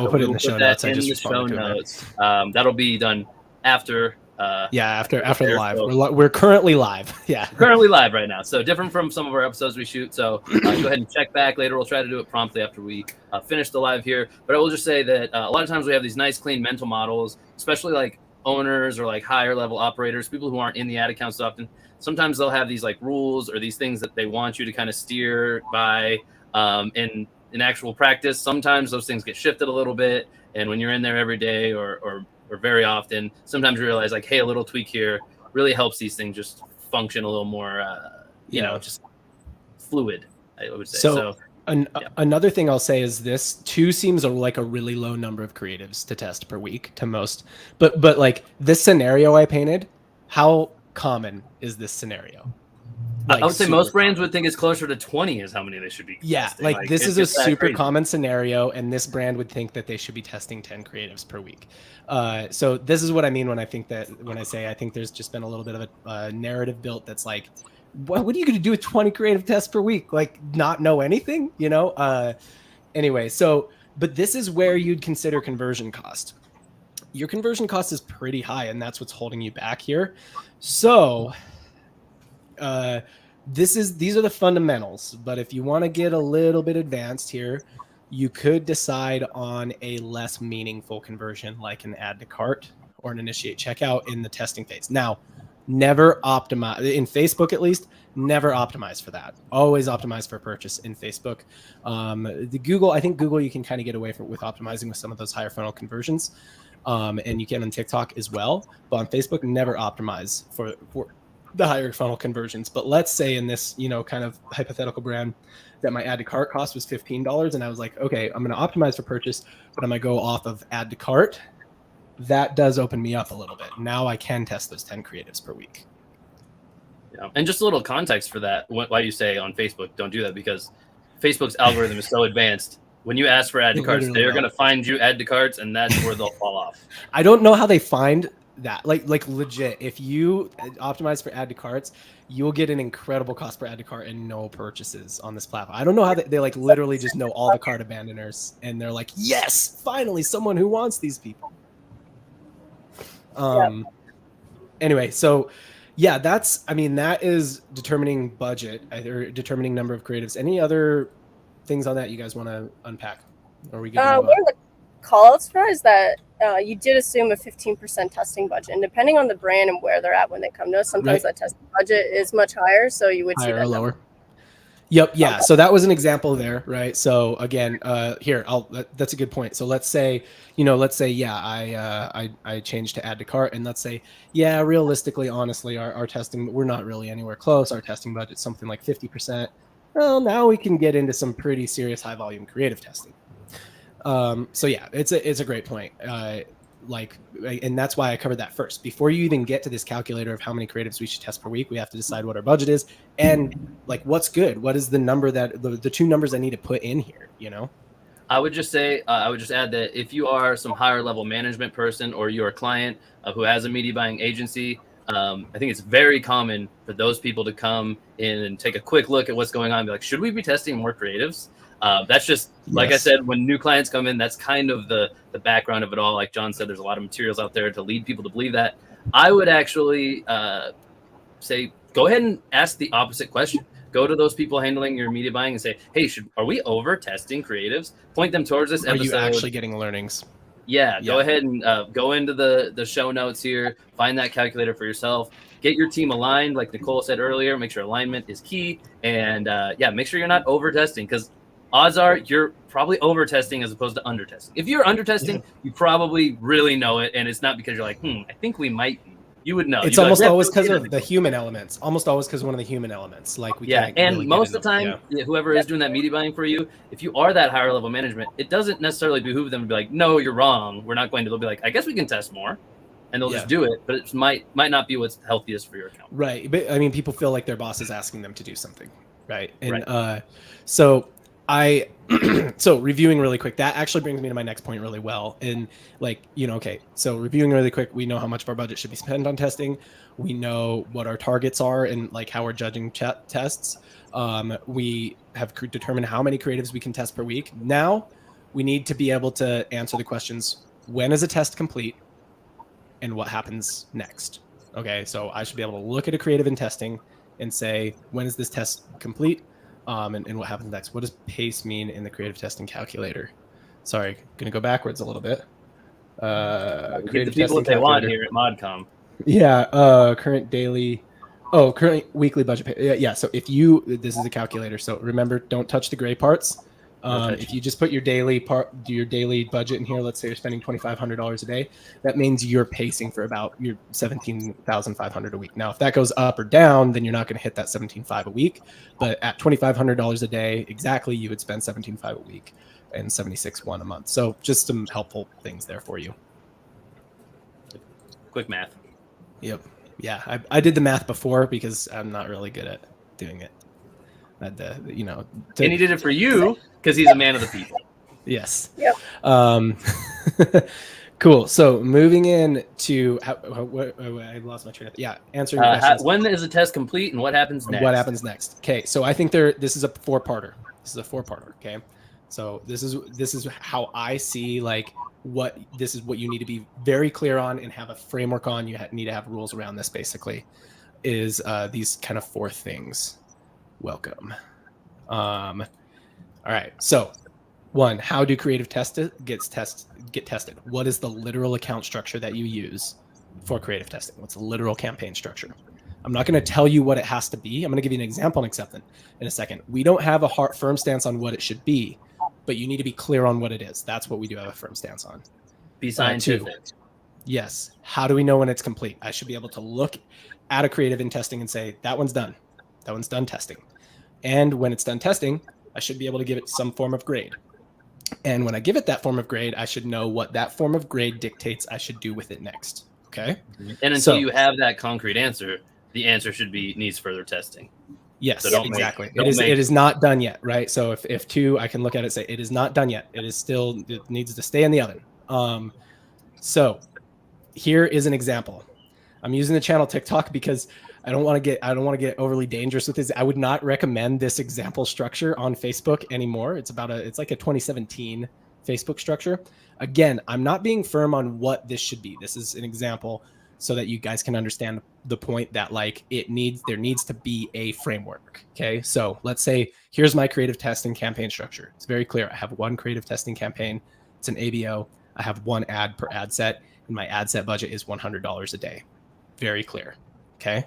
put it in the show notes. In the show notes. That'll be done after. After the live. We're currently live. Currently live right now. So different from some of our episodes we shoot. So go ahead and check back later. We'll try to do it promptly after we finish the live here. But I will just say that a lot of times we have these nice, clean mental models, especially like owners or like higher level operators, people who aren't in the ad accounts often. Sometimes they'll have these like rules or these things that they want you to kind of steer by in actual practice. Sometimes those things get shifted a little bit. And when you're in there every day or very often, sometimes you realize like, hey, a little tweak here really helps these things just function a little more, just fluid, I would say. So another thing I'll say is this 2 seems like a really low number of creatives to test per week to most, but like this scenario I painted, how common is this scenario? I would say super most brands common. would think it's closer to 20 is how many they should be Yeah, testing. like this it's is a just that super crazy. common scenario, and this brand would think that they should be testing 10 creatives per week. So this is what I mean when I say I think there's just been a little bit of a narrative built that's like, what are you going to do with 20 creative tests per week? Like not know anything, you know? Anyway, so but this is where you'd consider conversion cost. Your conversion cost is pretty high, and that's what's holding you back here. So these are the fundamentals, but if you want to get a little bit advanced here, you could decide on a less meaningful conversion like an add to cart or an initiate checkout in the testing phase. Now, never optimize in Facebook, at least never optimize for that. Always optimize for purchase in Facebook. I think Google, you can kind of get away with optimizing with some of those higher funnel conversions. And you can on TikTok as well, but on Facebook, never optimize for the higher funnel conversions. But let's say in this, kind of hypothetical brand that my add to cart cost was $15. And I was like, okay, I'm going to optimize for purchase, but I'm going to go off of add to cart. That does open me up a little bit. Now I can test those 10 creatives per week. Yeah. And just a little context for that, why you say on Facebook, don't do that, because Facebook's algorithm is so advanced. When you ask for add to carts, they're going to find you add to carts, and that's where they'll fall off. I don't know how they find that. Like legit, if you optimize for add to carts, you'll get an incredible cost per add to cart and no purchases on this platform. I don't know how they like literally just know all the cart abandoners, and they're like, yes, finally someone who wants these people. Anyway, so yeah, that is determining budget, either determining number of creatives. Any other things on that you guys want to unpack? Or we One of the call-outs for is that you did assume a 15% testing budget, and depending on the brand and where they're at when they come to us, sometimes that testing budget is much higher, so you would see that or lower. Yep. Yeah. So that was an example there, right? So again, that's a good point. So let's say, I changed to add to cart, and let's say, yeah, realistically, honestly, our testing, we're not really anywhere close. Our testing budget's something like 50%. Well, now we can get into some pretty serious high volume creative testing. So yeah, it's a great point. And that's why I covered that first. Before you even get to this calculator of how many creatives we should test per week, we have to decide what our budget is and like what's good. What is the number that the two numbers I need to put in here? I would just say, I would just add that if you are some higher level management person or you're a client who has a media buying agency, I think it's very common for those people to come in and take a quick look at what's going on and be like, should we be testing more creatives? That's just, like I said, when new clients come in, that's kind of the background of it all. Like John said, there's a lot of materials out there to lead people to believe that. I would actually say, go ahead and ask the opposite question. Go to those people handling your media buying and say, hey, are we over testing creatives? Point them towards this episode. Are you actually getting learnings? Yeah, go ahead and go into the show notes here. Find that calculator for yourself. Get your team aligned. Like Nicole said earlier, make sure alignment is key. And make sure you're not over testing, because odds are you're probably over testing as opposed to under testing. If you're under testing, you probably really know it. And it's not because you're like, I think we might be. You would know. It's almost always because of the human elements. Almost always because one of the human elements. Like we can't and really most of the time, whoever is doing that media buying for you, if you are that higher level management, it doesn't necessarily behoove them to be like, no, you're wrong. We're not going to. They'll be like, I guess we can test more, and they'll just do it. But it might not be what's healthiest for your account. Right. But I mean, people feel like their boss is asking them to do something. Right. And so reviewing really quick, that actually brings me to my next point really well. And so reviewing really quick, we know how much of our budget should be spent on testing. We know what our targets are and like how we're judging tests. We have determined how many creatives we can test per week. Now we need to be able to answer the questions: when is a test complete and what happens next? Okay. So I should be able to look at a creative in testing and say, when is this test complete? And what happens next? What does pace mean in the creative testing calculator? Sorry, going to go backwards a little bit. Creative the people that they want here at ModCom. Yeah, current weekly budget. Yeah, so this is a calculator. So remember, don't touch the gray parts. If you just put your daily budget in here, let's say you're spending $2,500 a day, that means you're pacing for about your $17,500 a week. Now, if that goes up or down, then you're not going to hit that $17,500 a week. But at $2,500 a day, exactly, you would spend $17,500 a week and $76,100 a month. So just some helpful things there for you. Quick math. Yep. Yeah, I did the math before because I'm not really good at doing it. And he did it for you because he's a man of the people. Yes. Yep. Cool. So moving in to I lost my train of thought. Yeah, answering questions. When is the test complete and what happens next? What happens next? Okay, so I think this is a four-parter. Okay, so this is how I see like what you need to be very clear on and have a framework on. You need to have rules around this. Basically, is these kind of four things. Welcome. All right. So, one, how do creative get tested? What is the literal account structure that you use for creative testing? What's the literal campaign structure? I'm not going to tell you what it has to be. I'm going to give you an example and accept it in a second. We don't have a firm stance on what it should be, but you need to be clear on what it is. That's what we do have a firm stance on. Be scientific. Yes. How do we know when it's complete? I should be able to look at a creative in testing and say, that one's done. That one's done testing. And when it's done testing, I should be able to give it some form of grade. And when I give it that form of grade, I should know what that form of grade dictates I should do with it next. Okay. And until you have that concrete answer, the answer needs further testing. Yes, so exactly. It is not done yet, right? So if two, I can look at it and say, it is not done yet. It needs to stay in the oven. So here is an example. I'm using the channel TikTok because I don't want to get overly dangerous with this. I would not recommend this example structure on Facebook anymore. It's like a 2017 Facebook structure. Again, I'm not being firm on what this should be. This is an example so that you guys can understand the point that like there needs to be a framework. Okay. So let's say here's my creative testing campaign structure. It's very clear. I have one creative testing campaign. It's an ABO. I have one ad per ad set, and my ad set budget is $100 a day. Very clear. Okay.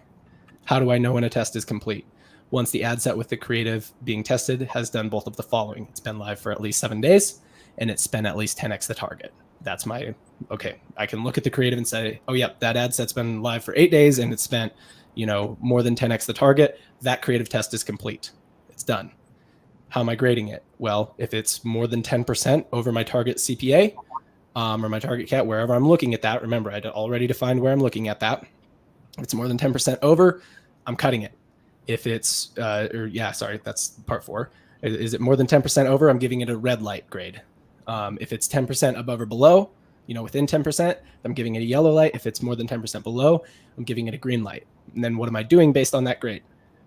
How do I know when a test is complete? Once the ad set with the creative being tested has done both of the following. It's been live for at least 7 days, and it's spent at least 10x the target. That's okay. I can look at the creative and say, oh, yep, that ad set's been live for 8 days and it's spent, more than 10x the target. That creative test is complete. It's done. How am I grading it? Well, if it's more than 10% over my target CPA or my target CAT, wherever I'm looking at that, remember, I already defined where I'm looking at that. If it's more than 10% over, I'm cutting it. If it's, that's part 4. Is it more than 10% over? I'm giving it a red light grade. If it's 10% above or below, within 10%, I'm giving it a yellow light. If it's more than 10% below, I'm giving it a green light. And then what am I doing based on that grade?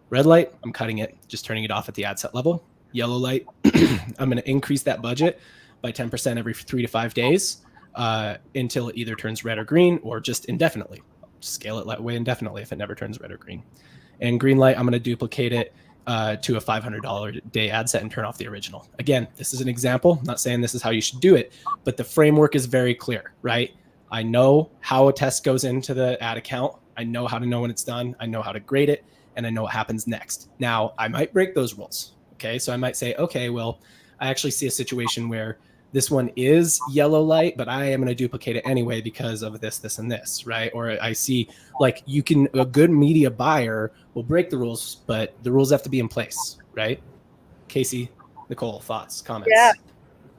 Red light, I'm cutting it, just turning it off at the ad set level. Yellow light, I'm going to increase that budget by 10% every 3 to 5 days until it either turns red or green, or just indefinitely. Scale it that way indefinitely if it never turns red or green. And green light, I'm going to duplicate it to a $500 a day ad set and turn off the original. Again, this is an example. I'm not saying this is how you should do it, but the framework is very clear, right? I know how a test goes into the ad account. I know how to know when it's done. I know how to grade it, and I know what happens next. Now, I might break those rules. Okay, so I might say, okay, well, I actually see a situation where this one is yellow light, but I am going to duplicate it anyway because of this, this, and this, right? Or I see like a good media buyer will break the rules, but the rules have to be in place, right? Casey, Nicole, thoughts, comments? Yeah,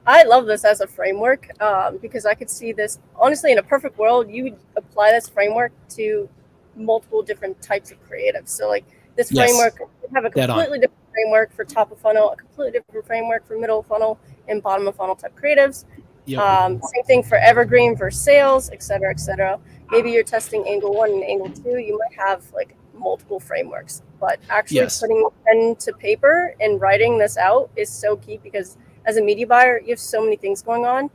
I love this as a framework because I could see this, honestly, in a perfect world, you would apply this framework to multiple different types of creatives. So like this framework would have a completely different framework for top of funnel, a completely different framework for middle of funnel and bottom of funnel type creatives. Yep. Same thing for evergreen versus sales, et cetera, et cetera. Maybe you're testing angle 1 and angle 2. You might have like multiple frameworks, but actually putting pen to paper and writing this out is so key because as a media buyer, you have so many things going on,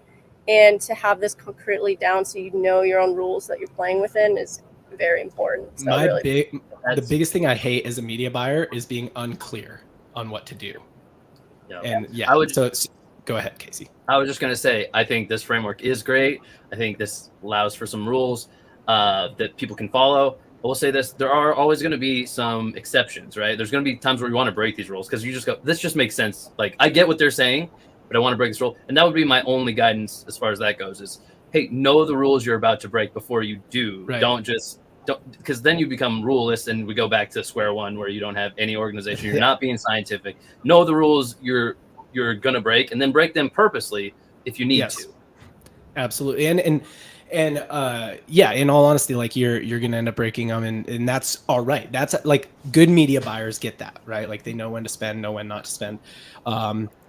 and to have this concretely down so you know your own rules that you're playing within is very important. So the biggest thing I hate as a media buyer is being unclear on what to do. Yeah. And go ahead, Casey. I was just going to say, I think this framework is great. I think this allows for some rules that people can follow. But we'll say this, there are always going to be some exceptions, right? There's going to be times where you want to break these rules because you just go, this just makes sense. Like, I get what they're saying, but I want to break this rule. And that would be my only guidance as far as that goes is, hey, know the rules you're about to break before you do. Right. Don't because then you become ruleless and we go back to square one where you don't have any organization. You're not being scientific. Know the rules you're going to break and then break them purposely if you need to. Absolutely. And yeah, in all honesty, like you're gonna end up breaking them, and that's all right. That's like good media buyers get that, right? Like they know when to spend, know when not to spend.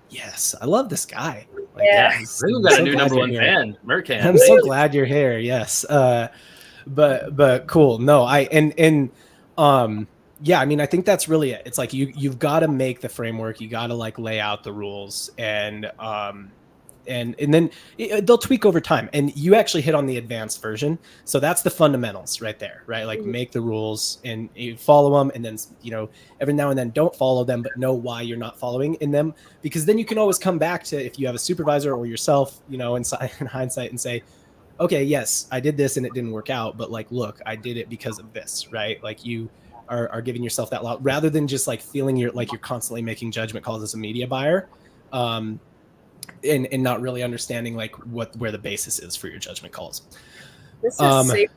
Yes, I love this guy. Like, Yeah. I think we've got a new glad number you're one here. fan, Mercan. I'm so glad you're here. Yes. But cool. No, yeah, I mean, I think that's really it. It's like you've got to make the framework, you got to like lay out the rules, and then they'll tweak over time. And you actually hit on the advanced version, so that's the fundamentals right there, right? Like make the rules and you follow them, and then every now and then don't follow them, but know why you're not following in them, because then you can always come back to, if you have a supervisor or yourself, in hindsight, and say, okay, yes, I did this and it didn't work out, but like, look, I did it because of this, right? Like you are giving yourself that loud, rather than just like feeling you're constantly making judgment calls as a media buyer, and not really understanding like where the basis is for your judgment calls. This is safe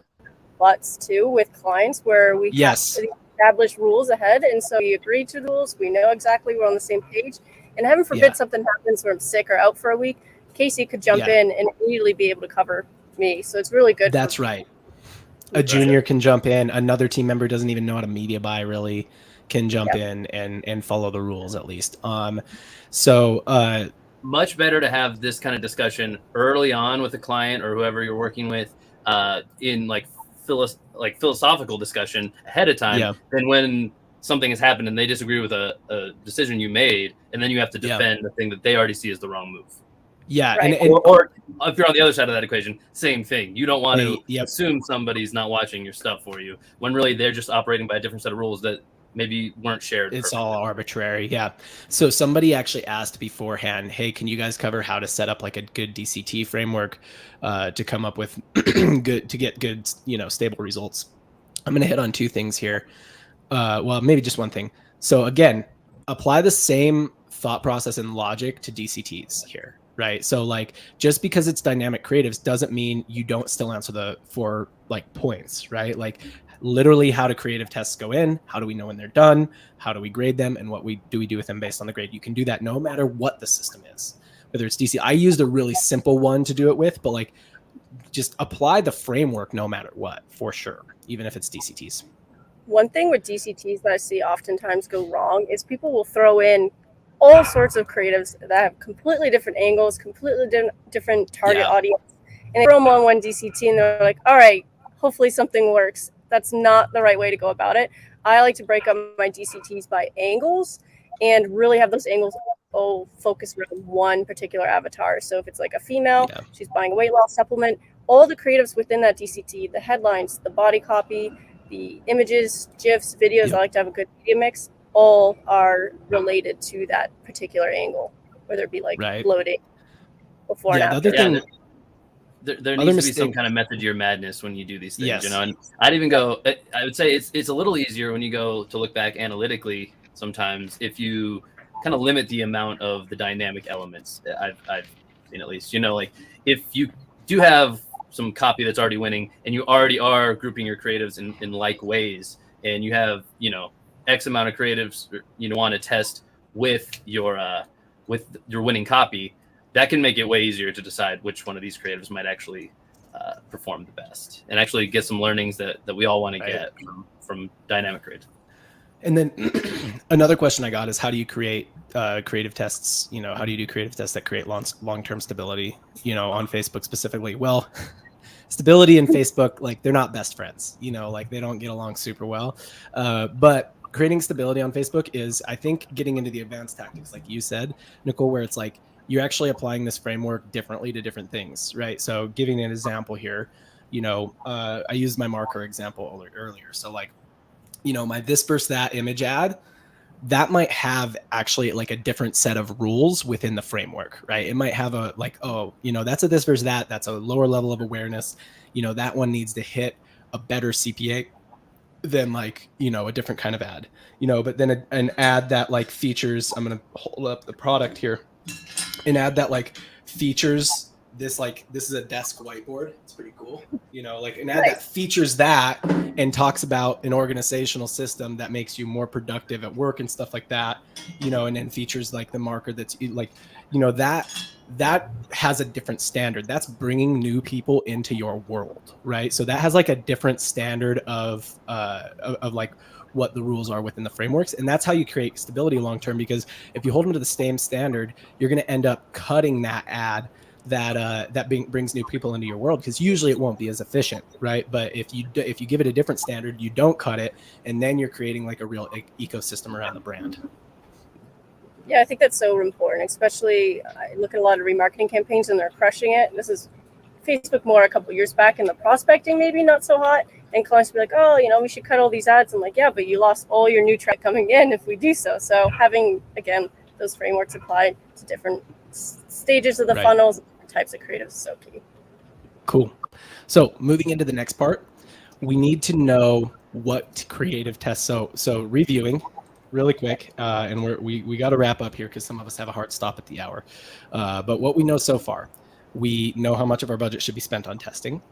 butts too with clients, where we have established rules ahead, and so we agree to the rules. We know exactly we're on the same page, and heaven forbid something happens where I'm sick or out for a week, Casey could jump in and immediately be able to cover me. So it's really good. That's right. A junior can jump in. Another team member doesn't even know how to media buy really can jump in and follow the rules at least. So much better to have this kind of discussion early on with the client or whoever you're working with, in like philosophical discussion ahead of time, than when something has happened and they disagree with a decision you made, and then you have to defend the thing that they already see as the wrong move. Yeah, right. Or if you're on the other side of that equation, same thing. You don't want to assume somebody's not watching your stuff for you, when really they're just operating by a different set of rules that maybe weren't shared. It's all arbitrary. Yeah. So somebody actually asked beforehand, hey, can you guys cover how to set up like a good DCT framework to come up with good, stable results? I'm going to hit on two things here. Well, maybe just one thing. So again, apply the same thought process and logic to DCTs here. Right. So like, just because it's dynamic creatives doesn't mean you don't still answer the 4 like points, right? Like literally, how do creative tests go in? How do we know when they're done? How do we grade them? And what do we do with them based on the grade? You can do that no matter what the system is, whether it's DC. I used a really simple one to do it with, but like just apply the framework no matter what, for sure, even if it's DCTs. One thing with DCTs that I see oftentimes go wrong is people will throw in all sorts of creatives that have completely different angles, completely different target audience, and they throw them on one DCT and they're like, all right, hopefully something works. That's not the right way to go about it. I like to break up my DCTs by angles and really have those angles focus around one particular avatar. So if it's like a female, she's buying a weight loss supplement, all the creatives within that DCT, the headlines, the body copy, the images, GIFs, videos, I like to have a good media mix, all are related to that particular angle, whether it be like bloating before and after. There needs to be some kind of method to your madness when you do these things, and I'd even go, I would say it's a little easier when you go to look back analytically sometimes, if you kind of limit the amount of the dynamic elements. I've seen, at least, like if you do have some copy that's already winning and you already are grouping your creatives in like ways, and you have, X amount of creatives want to test with your winning copy, that can make it way easier to decide which one of these creatives might actually perform the best, and actually get some learnings that we all want to get from dynamic creative. And then another question I got is, how do you create creative tests? How do you do creative tests that create long-term stability, on Facebook specifically? Well, stability and Facebook, like, they're not best friends, like they don't get along super well. But creating stability on Facebook is, I think, getting into the advanced tactics, like you said, Nicole, where it's like you're actually applying this framework differently to different things, right? So giving an example here, I used my marker example earlier. So like, my this versus that image ad, that might have actually like a different set of rules within the framework, right? It might have a like, that's a this versus that. That's a lower level of awareness. That one needs to hit a better CPA than like, a different kind of ad, but then an ad that like features, I'm going to hold up the product here, an ad that like features this, like, this is a desk whiteboard. It's pretty cool. Like an ad that features that and talks about an organizational system that makes you more productive at work and stuff like that, and then features like the marker that's like, that has a different standard. That's bringing new people into your world, right? So that has like a different standard of like what the rules are within the frameworks, and that's how you create stability long term. Because if you hold them to the same standard, you're going to end up cutting that ad that brings new people into your world, because usually it won't be as efficient, right? But if you give it a different standard, you don't cut it, and then you're creating like a real ecosystem around the brand. Yeah, I think that's so important, especially I look at a lot of remarketing campaigns and they're crushing it. This is Facebook more a couple years back, and the prospecting maybe not so hot. And clients be like, oh, we should cut all these ads. I'm like, yeah, but you lost all your new traffic coming in if we do so. So having, again, those frameworks applied to different stages of the funnels, different types of creatives is so key. Cool. So moving into the next part, we need to know what creative tests. So reviewing really quick, and we got to wrap up here because some of us have a hard stop at the hour. But what we know so far, we know how much of our budget should be spent on testing.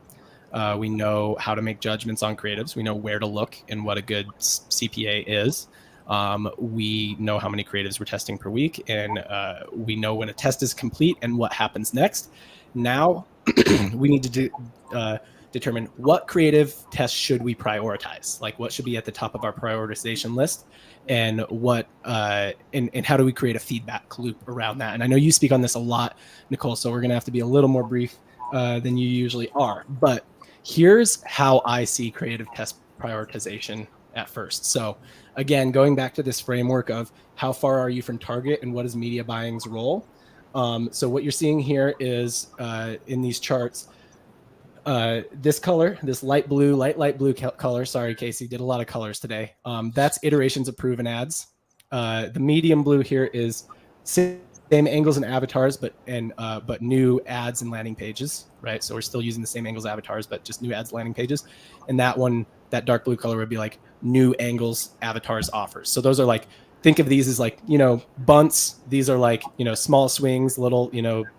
We know how to make judgments on creatives. We know where to look and what a good CPA is. We know how many creatives we're testing per week, and we know when a test is complete and what happens next. Now we need to determine what creative tests should we prioritize, like what should be at the top of our prioritization list, and what and how do we create a feedback loop around that. And I know you speak on this a lot, Nicole, so we're gonna have to be a little more brief than you usually are, but here's how I see creative test prioritization at first. So again, going back to this framework of how far are you from target and what is media buying's role. So what you're seeing here is in these charts, this color, this light blue color, sorry, Casey, did a lot of colors today. That's iterations of proven ads. The medium blue here is same angles and avatars, but new ads and landing pages, right? So we're still using the same angles, avatars, but just new ads, landing pages. And that one, that dark blue color would be like new angles, avatars, offers. So those are like, think of these as like, bunts. These are like, small swings, little,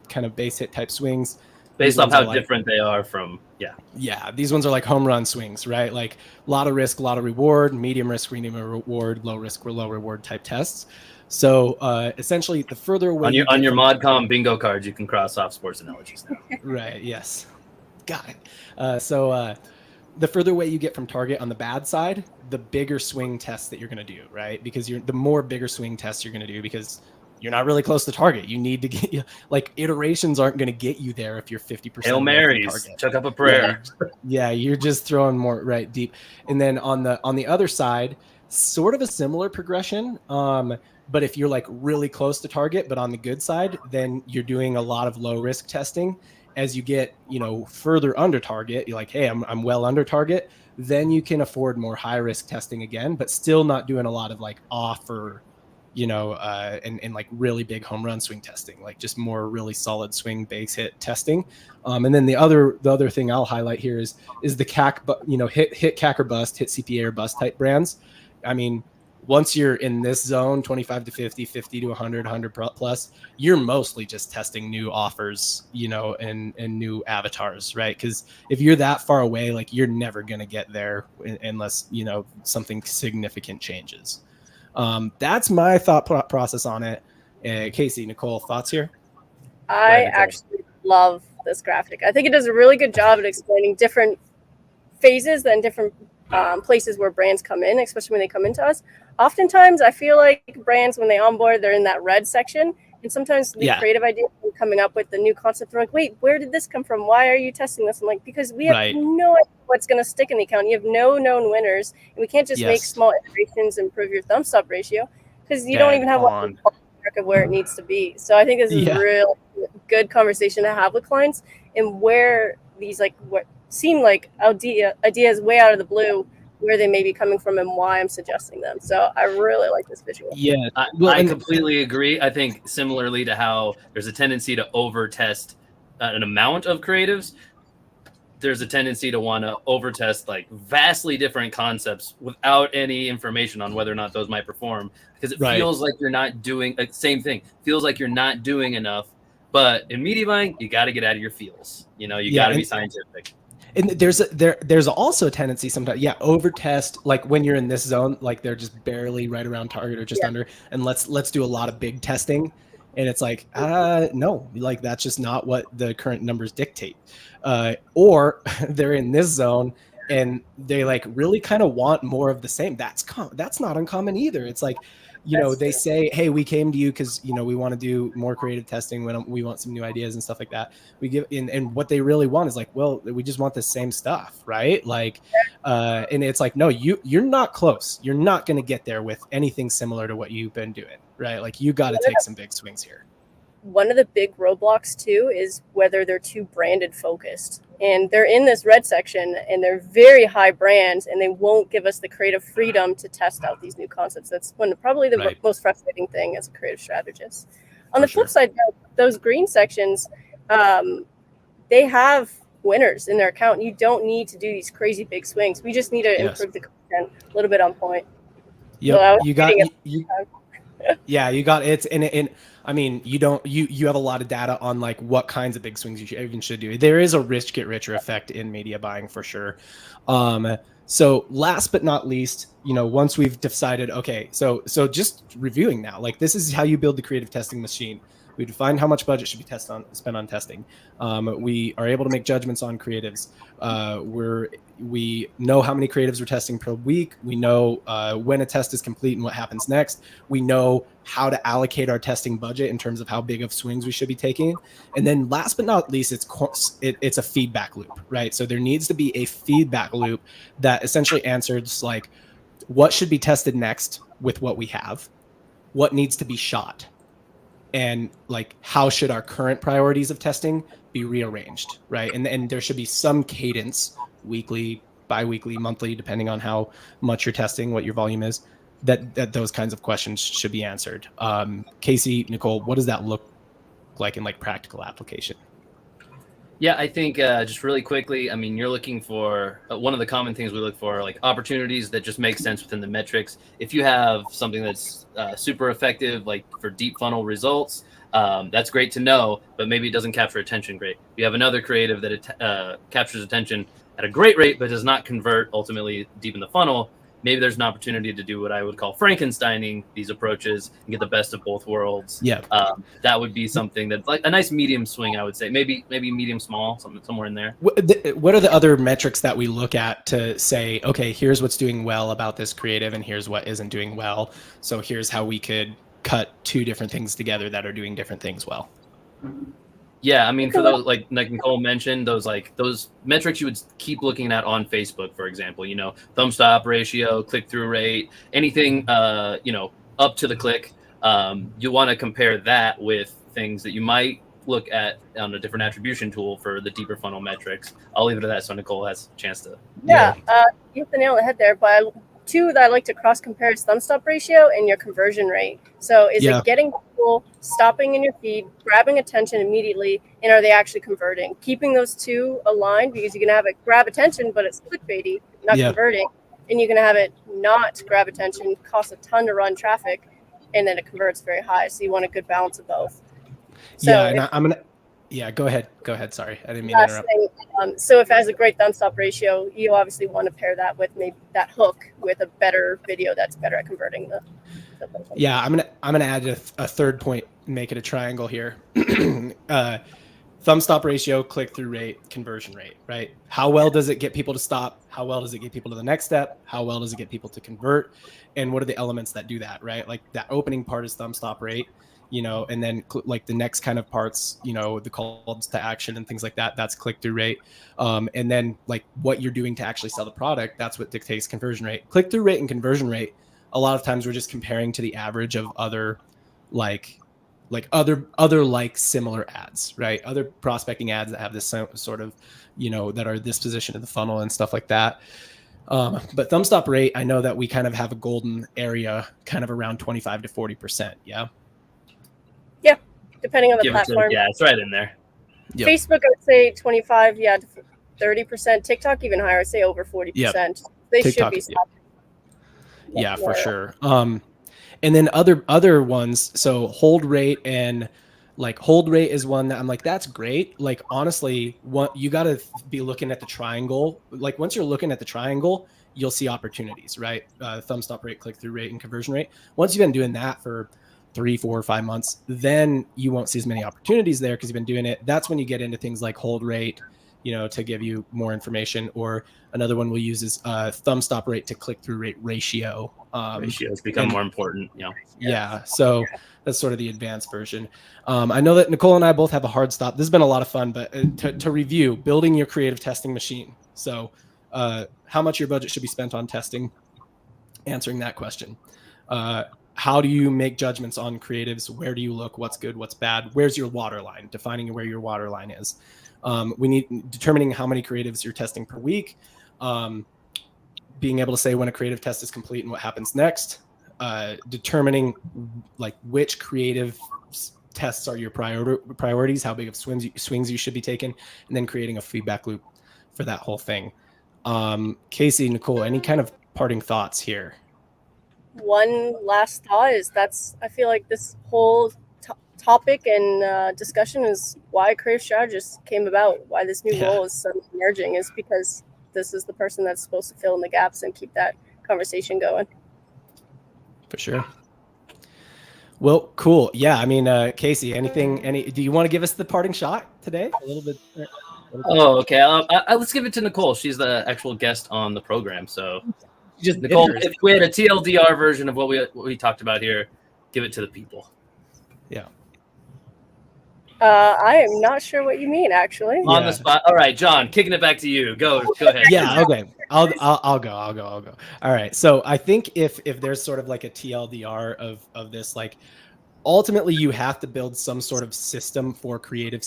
kind of base hit type swings. Based off how different they are from, Yeah, these ones are like home run swings, right? Like a lot of risk, a lot of reward, medium risk, medium reward, low risk, low reward type tests. So essentially, the further away on your ModCom bingo cards, you can cross off sports analogies now. Right. Yes. Got it. So the further away you get from target on the bad side, the bigger swing tests that you're going to do, right? Because the more bigger swing tests you're going to do, because you're not really close to target. You need to get like iterations aren't going to get you there if you're 50%. Hail Marys, chuck up a prayer. Yeah, you're just throwing more right deep. And then on the other side, sort of a similar progression. But if you're like really close to target, but on the good side, then you're doing a lot of low risk testing. As you get, further under target, you're like, hey, I'm well under target. Then you can afford more high risk testing again, but still not doing a lot of like offer, and like really big home run swing testing, like just more really solid swing base hit testing. And then the other thing I'll highlight here is the CAC, but hit CAC or bust, hit CPA or bust type brands. I mean, once you're in this zone, 25 to 50, 50 to 100, 100 plus, you're mostly just testing new offers, and new avatars, right? Because if you're that far away, like you're never going to get there unless, something significant changes. That's my thought process on it. Casey, Nicole, thoughts here? I actually love this graphic. I think it does a really good job at explaining different phases and different places where brands come in, especially when they come into us. Oftentimes, I feel like brands, when they onboard, they're in that red section. And sometimes the creative ideas coming up with the new concept, they're like, wait, where did this come from? Why are you testing this? I'm like, because we have no idea what's going to stick in the account. You have no known winners. And we can't just make small iterations, improve your thumbs up ratio, because you don't even have one of where it needs to be. So I think this is a real good conversation to have with clients, and where these what seem like ideas way out of the blue, where they may be coming from and why I'm suggesting them. So I really like this visual. Yeah, I completely agree. I think similarly to how there's a tendency to over-test an amount of creatives, there's a tendency to want to over-test like vastly different concepts without any information on whether or not those might perform, because it feels like you're not doing same thing. Feels like you're not doing enough. But in media buying, you got to get out of your feels. You got to be scientific. And there's also a tendency sometimes, over test, like when you're in this zone, like they're just barely right around target or just under, and let's do a lot of big testing. And it's like, no, like that's just not what the current numbers dictate. Or they're in this zone and they like really kind of want more of the same. That's not uncommon either. It's like, That's they true. say, hey, we came to you because, we want to do more creative testing when we want some new ideas and stuff like that. We give and what they really want is like, well, we just want the same stuff, right? Like, and it's like, no, you're not close. You're not going to get there with anything similar to what you've been doing, right? Like you got to take some big swings here. One of the big roadblocks too is whether they're too branded focused, and they're in this red section and they're very high brands and they won't give us the creative freedom to test out these new concepts. That's probably the most frustrating thing as a creative strategist. On the flip side, those green sections, they have winners in their account. You don't need to do these crazy big swings. We just need to improve the content a little bit on point. Yep. So you got it. And I mean, you have a lot of data on like what kinds of big swings you should do. There is a rich get richer effect in media buying for sure. So last but not least, once we've decided, okay, so just reviewing now, like this is how you build the creative testing machine. We define how much budget should be spent on testing. We are able to make judgments on creatives. We know how many creatives we're testing per week. We know when a test is complete and what happens next. We know how to allocate our testing budget in terms of how big of swings we should be taking. And then last but not least, it's a feedback loop, right? So there needs to be a feedback loop that essentially answers like what should be tested next with what we have, what needs to be shot, and like how should our current priorities of testing be rearranged, right? And there should be some cadence, weekly, bi-weekly, monthly, depending on how much you're testing, what your volume is, that those kinds of questions should be answered. Casey, Nicole, what does that look like in like practical application? Yeah, I think just really quickly, I mean, you're looking for one of the common things we look for are like opportunities that just make sense within the metrics. If you have something that's super effective, like for deep funnel results, that's great to know, but maybe it doesn't capture attention great. You have another creative that captures attention at a great rate, but does not convert ultimately deep in the funnel. Maybe there's an opportunity to do what I would call Frankensteining these approaches and get the best of both worlds. Yeah, that would be something that's like a nice medium swing, I would say. Maybe medium small, somewhere in there. What are the other metrics that we look at to say, okay, here's what's doing well about this creative, and here's what isn't doing well. So here's how we could cut two different things together that are doing different things well. Yeah, I mean, for those like Nicole mentioned, those metrics you would keep looking at on Facebook, for example, thumb stop ratio, click through rate, anything, up to the click. You want to compare that with things that you might look at on a different attribution tool for the deeper funnel metrics. I'll leave it at that so Nicole has a chance to. Yeah, you hit the nail on the head there, but two that I like to cross compare is thumb stop ratio and your conversion rate. So is it getting people stopping in your feed, grabbing attention immediately, and are they actually converting? Keeping those two aligned, because you can have it grab attention, but it's clickbaity, not converting. And you can have it not grab attention, cost a ton to run traffic, and then it converts very high. So you want a good balance of both. So go ahead. Sorry, I didn't mean to interrupt. So if it has a great thumb stop ratio, you obviously want to pair that with maybe that hook with a better video that's better at converting the Yeah, I'm gonna add a third point, make it a triangle here. Thumb stop ratio, click through rate, conversion rate, right? How well does it get people to stop? How well does it get people to the next step? How well does it get people to convert? And what are the elements that do that, right? Like that opening part is thumb stop rate, and then like the next kind of parts, the calls to action and things like that, that's click through rate. And then like what you're doing to actually sell the product, that's what dictates conversion rate. Click through rate and conversion rate, a lot of times we're just comparing to the average of other other similar ads, right? Other prospecting ads that have this sort of, that are this position in the funnel and stuff like that. But thumb stop rate, I know that we kind of have a golden area kind of around 25 to 40%. Yeah. Yeah. Depending on the platform. Yeah, it's right in there. Yep. Facebook, I would say 25, to 30%. TikTok, even higher, I'd say over 40%. Yep. They TikTok, should be stopping. Yeah, for sure. And then other ones, so hold rate and like hold rate is one that I'm like, that's great. Like, honestly, you got to be looking at the triangle. Like once you're looking at the triangle, you'll see opportunities, right? Thumb stop rate, click through rate, and conversion rate. Once you've been doing that for 3, 4, 5 months, then you won't see as many opportunities there because you've been doing it. That's when you get into things like hold rate, to give you more information. Or another one we'll use is thumb stop rate to click through rate ratio. Ratios become more important. Yeah. So that's sort of the advanced version. I know that Nicole and I both have a hard stop. This has been a lot of fun, but to review, building your creative testing machine. So how much your budget should be spent on testing, answering that question. How do you make judgments on creatives? Where do you look? What's good? What's bad? Where's your waterline? Defining where your waterline is. We need determining how many creatives you're testing per week. Being able to say when a creative test is complete and what happens next. Determining like which creative tests are your priorities, how big of swings you should be taking, and then creating a feedback loop for that whole thing. Casey, Nicole, any kind of parting thoughts here? One last thought is I feel like this whole topic and discussion is why Creative Strategist came about, why this new role is so emerging, is because this is the person that's supposed to fill in the gaps and keep that conversation going. For sure. Well, cool. Yeah. I mean, Casey, do you want to give us the parting shot today? A little bit. Oh, okay. Let's give it to Nicole. She's the actual guest on the program. So just Nicole, if we had a TLDR version of what we talked about here, give it to the people. Yeah. I am not sure what you mean, actually. On the spot. All right, John, kicking it back to you. Go ahead. Yeah. Okay. I'll go. All right. So I think if there's sort of like a TLDR of this, like ultimately you have to build some sort of system for creative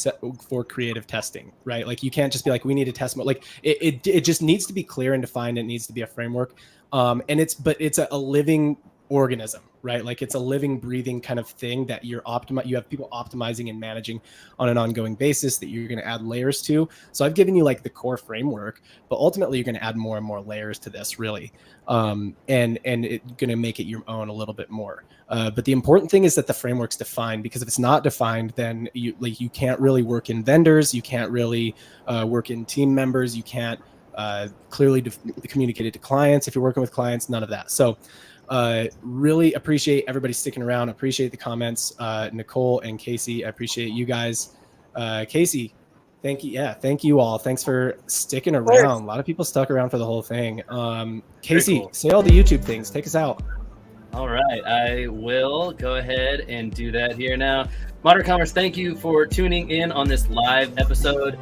testing, right? Like you can't just be like, we need a test mode. Like it just needs to be clear and defined. It needs to be a framework. And it's a living organism, right? Like it's a living, breathing kind of thing that you have people optimizing and managing on an ongoing basis that you're going to add layers to. So I've given you like the core framework, but ultimately you're going to add more and more layers to this, really. And it's going to make it your own a little bit more. But the important thing is that the framework's defined, because if it's not defined, then you can't really work in vendors. You can't really work in team members. You can't clearly communicate it to clients. If you're working with clients, none of that. So really appreciate everybody sticking around. Appreciate the comments, Nicole and Casey. I appreciate you guys. Casey, thank you. Yeah, thank you all. Thanks for sticking around. A lot of people stuck around for the whole thing. Casey, cool. Say all the YouTube things. Take us out. All right, I will go ahead and do that here now. Modern Commerce, thank you for tuning in on this live episode.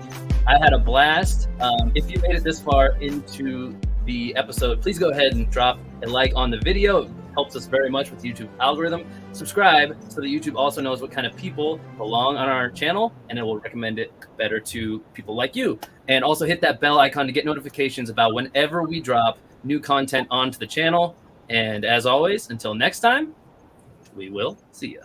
I had a blast. If you made it this far into the episode, please go ahead and drop a like on the video. It helps us very much with the YouTube algorithm. Subscribe so that YouTube also knows what kind of people belong on our channel, and it will recommend it better to people like you. And also hit that bell icon to get notifications about whenever we drop new content onto the channel. And as always, until next time, we will see you.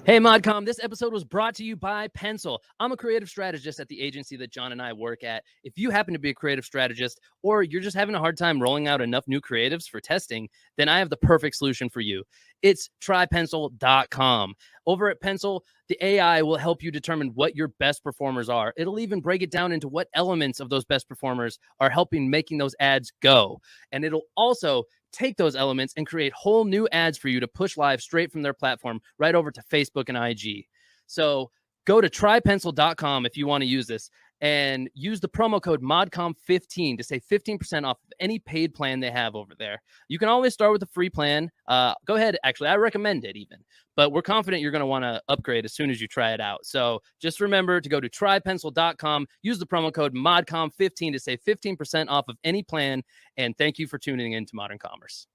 Hey, ModCom, this episode was brought to you by Pencil. I'm a creative strategist at the agency that John and I work at. If you happen to be a creative strategist, or you're just having a hard time rolling out enough new creatives for testing, then I have the perfect solution for you. It's trypencil.com. Over at Pencil, the AI will help you determine what your best performers are. It'll even break it down into what elements of those best performers are helping making those ads go. And it'll also take those elements and create whole new ads for you to push live straight from their platform right over to Facebook and IG. So go to trypencil.com if you want to use this, and use the promo code ModCom15 to save 15% off of any paid plan they have over there. You can always start with a free plan. Go ahead. Actually, I recommend it even, but we're confident you're going to want to upgrade as soon as you try it out. So just remember to go to trypencil.com, use the promo code ModCom15 to save 15% off of any plan. And thank you for tuning in to Modern Commerce.